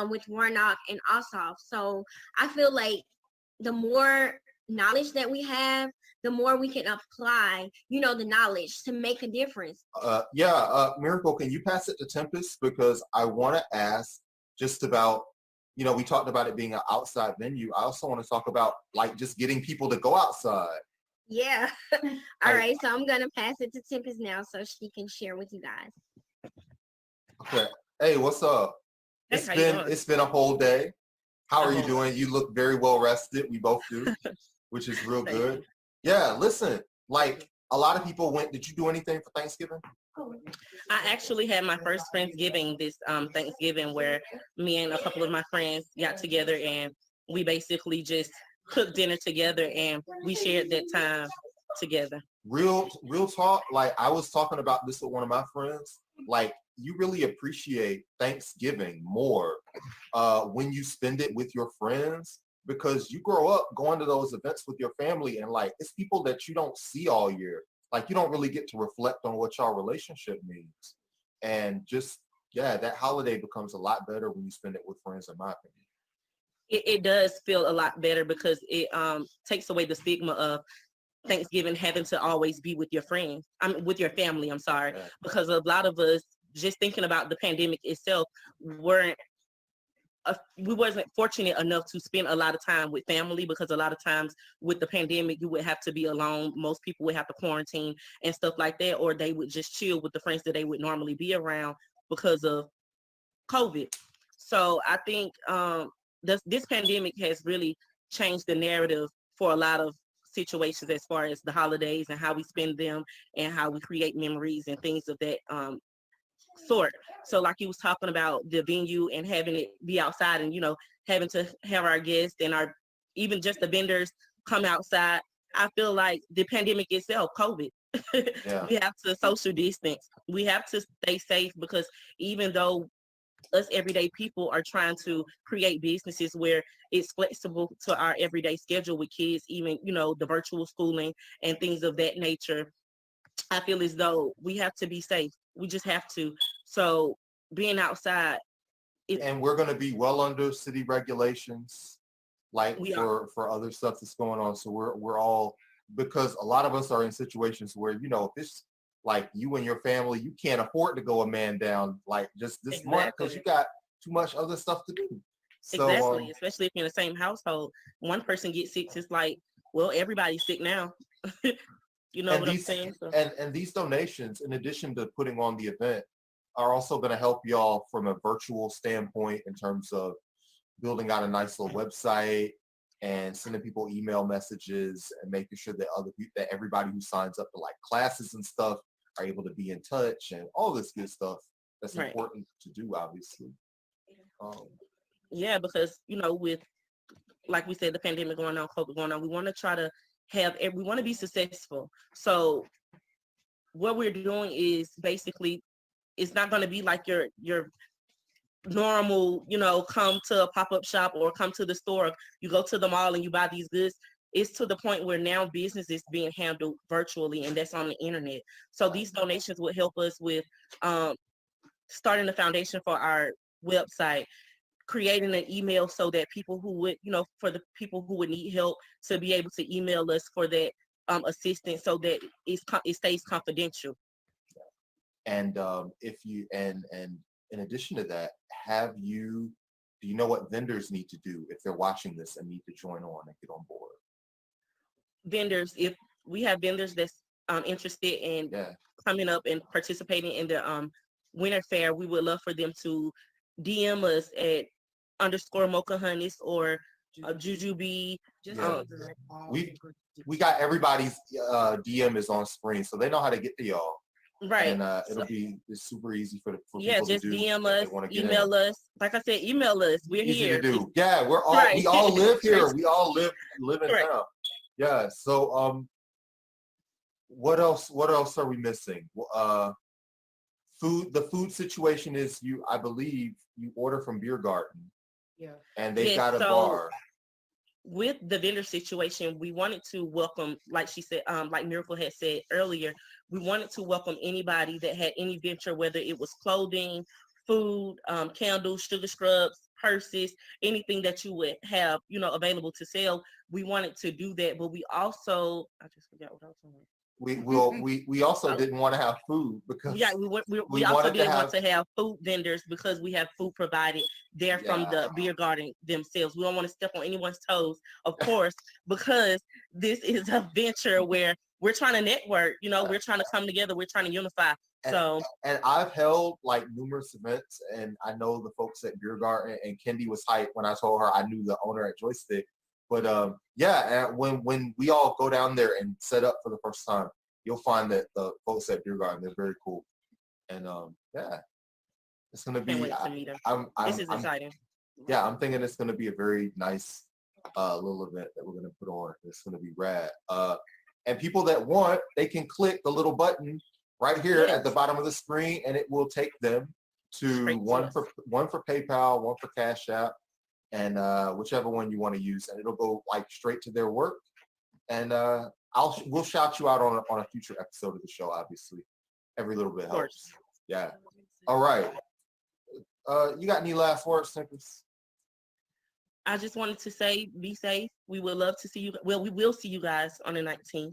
[SPEAKER 4] with Warnock and Ossoff. So I feel like the more knowledge that we have, the more we can apply, the knowledge to make a difference.
[SPEAKER 1] Miracle, can you pass it to Tempest? Because I want to ask just about, we talked about it being an outside venue. I also want to talk about like just getting people to go outside.
[SPEAKER 4] Yeah. All right. So I'm going to pass it to Tempest now so she can share with you guys.
[SPEAKER 1] Okay. Hey, what's up? It's been a whole day. How are you doing? You look very well rested. We both do, which is real good. Yeah, listen, like a lot of people went. Did you do anything for Thanksgiving?
[SPEAKER 2] I actually had my first Friendsgiving this Thanksgiving, where me and a couple of my friends got together and we basically just cooked dinner together and we shared that time together.
[SPEAKER 1] Real talk. Like I was talking about this with one of my friends. Like you really appreciate Thanksgiving more when you spend it with your friends, because you grow up going to those events with your family and like it's people that you don't see all year. Like you don't really get to reflect on what y'all relationship means. And just, that holiday becomes a lot better when you spend it with friends, in my opinion.
[SPEAKER 2] It does feel a lot better because it takes away the stigma of Thanksgiving having to always be with your friends. With your family, I'm sorry. Yeah. Because a lot of us, just thinking about the pandemic itself, we wasn't fortunate enough to spend a lot of time with family, because a lot of times with the pandemic, you would have to be alone. Most people would have to quarantine and stuff like that, or they would just chill with the friends that they would normally be around because of COVID. So I think this pandemic has really changed the narrative for a lot of situations as far as the holidays and how we spend them and how we create memories and things of that sort. So like you was talking about the venue and having it be outside and having to have our guests and our even just the vendors come outside. I feel like the pandemic itself, COVID, we have to social distance. We have to stay safe, because even though us everyday people are trying to create businesses where it's flexible to our everyday schedule with kids, even the virtual schooling and things of that nature, I feel as though we have to be safe. We just have to. So being outside.
[SPEAKER 1] And we're going to be well under city regulations, like for other stuff that's going on. So we're all, because a lot of us are in situations where, if it's like you and your family, you can't afford to go a man down like just this month because you got too much other stuff to do. So,
[SPEAKER 2] exactly. Especially if you're in the same household. One person gets sick, it's like, well, everybody's sick now. What I'm saying? So.
[SPEAKER 1] And these donations, in addition to putting on the event, are also going to help y'all from a virtual standpoint in terms of building out a nice little website, and sending people email messages and making sure that that everybody who signs up to like classes and stuff are able to be in touch and all this good stuff that's important to do, obviously.
[SPEAKER 2] Yeah, because with, like we said, the pandemic going on, COVID going on, we want to try to we want to be successful. So what we're doing is basically, it's not going to be like your normal, come to a pop-up shop or come to the store. You go to the mall and you buy these goods. It's to the point where now business is being handled virtually, and that's on the internet. So these donations would help us with starting the foundation for our website, creating an email so that people who would, for the people who would need help to be able to email us for that assistance, so that it stays confidential.
[SPEAKER 1] And if you and in addition to that, do you know what vendors need to do if they're watching this and need to join on and get on board?
[SPEAKER 2] Vendors, if we have vendors that's interested in coming up and participating in the winter fair, we would love for them to DM us at _Mocha or Jujubee.
[SPEAKER 1] We got everybody's DM is on screen, so they know how to get to y'all.
[SPEAKER 2] Right.
[SPEAKER 1] And it's super easy for people
[SPEAKER 2] just
[SPEAKER 1] to do.
[SPEAKER 2] DM us, email us. Like I said, email us. We're
[SPEAKER 1] easy
[SPEAKER 2] here.
[SPEAKER 1] to do. Yeah, we all live here. We all live in town. Yeah. So what else are we missing? Food. The food situation is I believe you order from Beer Garden.
[SPEAKER 2] Yeah.
[SPEAKER 1] And they've got a bar.
[SPEAKER 2] With the vendor situation, we wanted to welcome, like she said, like Miracle had said earlier, we wanted to welcome anybody that had any venture, whether it was clothing, food, candles, sugar scrubs, purses, anything that you would have, available to sell. We wanted to do that, but we also, I just forgot what I was saying.
[SPEAKER 1] We also didn't want to have food because
[SPEAKER 2] we also didn't want to have food vendors because we have food provided there from the Beer Garden themselves. We don't want to step on anyone's toes, of course, because this is a venture where we're trying to network, we're trying to come together, we're trying to unify.
[SPEAKER 1] And I've held like numerous events, and I know the folks at Beer Garden, and Kendi was hyped when I told her I knew the owner at Joystick. But and when we all go down there and set up for the first time, you'll find that the folks at Beer Garden, they're very cool. And it's gonna be.
[SPEAKER 2] This is exciting.
[SPEAKER 1] Yeah, I'm thinking it's gonna be a very nice little event that we're gonna put on. It's gonna be rad. And people that want, they can click the little button right here at the bottom of the screen, and it will take them to one for PayPal, one for Cash App, and whichever one you want to use, and it'll go like straight to their work. And we'll shout you out on a future episode of the show. Obviously, every little bit helps. Yeah. All right. You got any last words, Tempest?
[SPEAKER 2] I just wanted to say, be safe. We would love to see you. Well, we will see you guys on the 19th.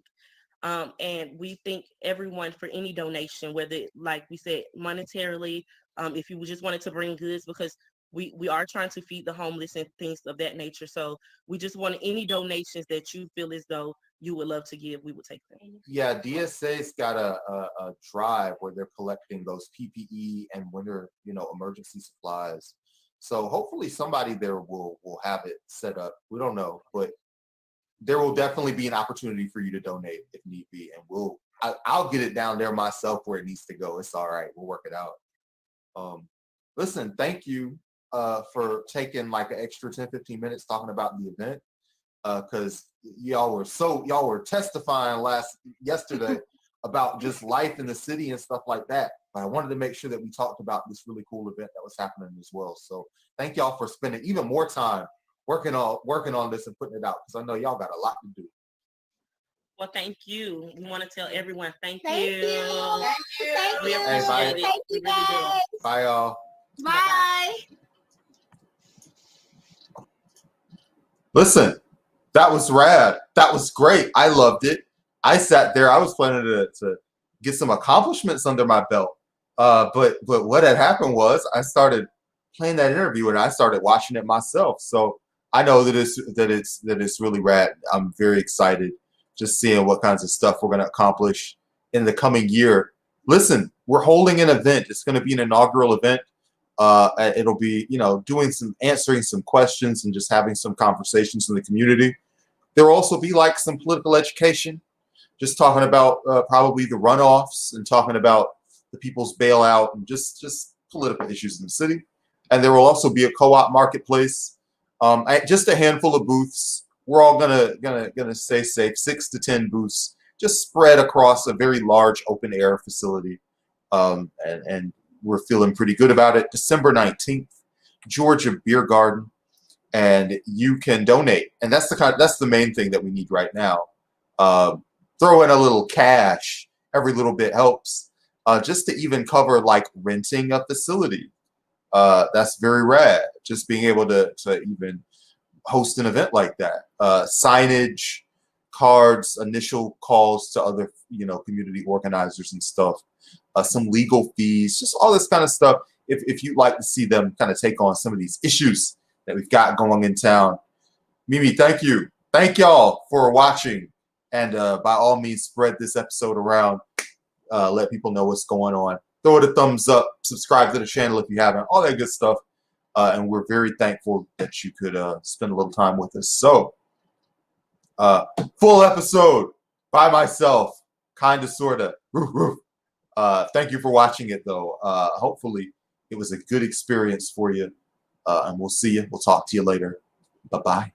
[SPEAKER 2] And we thank everyone for any donation, whether, like we said, monetarily, if you just wanted to bring goods, because we are trying to feed the homeless and things of that nature. So we just want any donations that you feel as though you would love to give, we would take them.
[SPEAKER 1] Yeah, DSA's got a drive where they're collecting those PPE and winter, emergency supplies. So hopefully somebody there will have it set up. We don't know, but there will definitely be an opportunity for you to donate if need be. And I'll get it down there myself where it needs to go. It's all right. We'll work it out. Listen, thank you for taking like an extra 10-15 minutes talking about the event. Because y'all were testifying yesterday about just life in the city and stuff like that. But I wanted to make sure that we talked about this really cool event that was happening as well. So thank y'all for spending even more time working on this and putting it out, because I know y'all got a lot to do.
[SPEAKER 2] Well, thank you. We want to tell everyone thank you.
[SPEAKER 4] Thank you.
[SPEAKER 2] We appreciate it.
[SPEAKER 4] Thank you, guys.
[SPEAKER 1] Bye, y'all.
[SPEAKER 4] Bye.
[SPEAKER 1] Listen, that was rad. That was great. I loved it. I sat there. I was planning to get some accomplishments under my belt. But what had happened was I started playing that interview and I started watching it myself. So I know that it's really rad. I'm very excited just seeing what kinds of stuff we're going to accomplish in the coming year. Listen, we're holding an event. It's going to be an inaugural event. It'll be, answering some questions and just having some conversations in the community. There will also be like some political education, just talking about probably the runoffs and talking about the people's bailout and just political issues in the city. And there will also be a co-op marketplace, just a handful of booths. We're all gonna stay safe, 6 to 10 booths, just spread across a very large open air facility, and we're feeling pretty good about it. December 19th, Georgia Beer Garden, and you can donate, and that's the main thing that we need right now. Throw in a little cash; every little bit helps, just to even cover like renting a facility. That's very rad. Just being able to even host an event like that. Signage, cards, initial calls to other community organizers and stuff. Some legal fees, just all this kind of stuff. If you'd like to see them kind of take on some of these issues that we've got going in town. Mimi, thank you. Thank y'all for watching. And by all means, spread this episode around. Let people know what's going on. Throw it a thumbs up. Subscribe to the channel if you haven't. All that good stuff. And we're very thankful that you could spend a little time with us. So, full episode by myself, kind of, sort of. Thank you for watching it, though. Hopefully, it was a good experience for you. And we'll see you. We'll talk to you later. Bye-bye.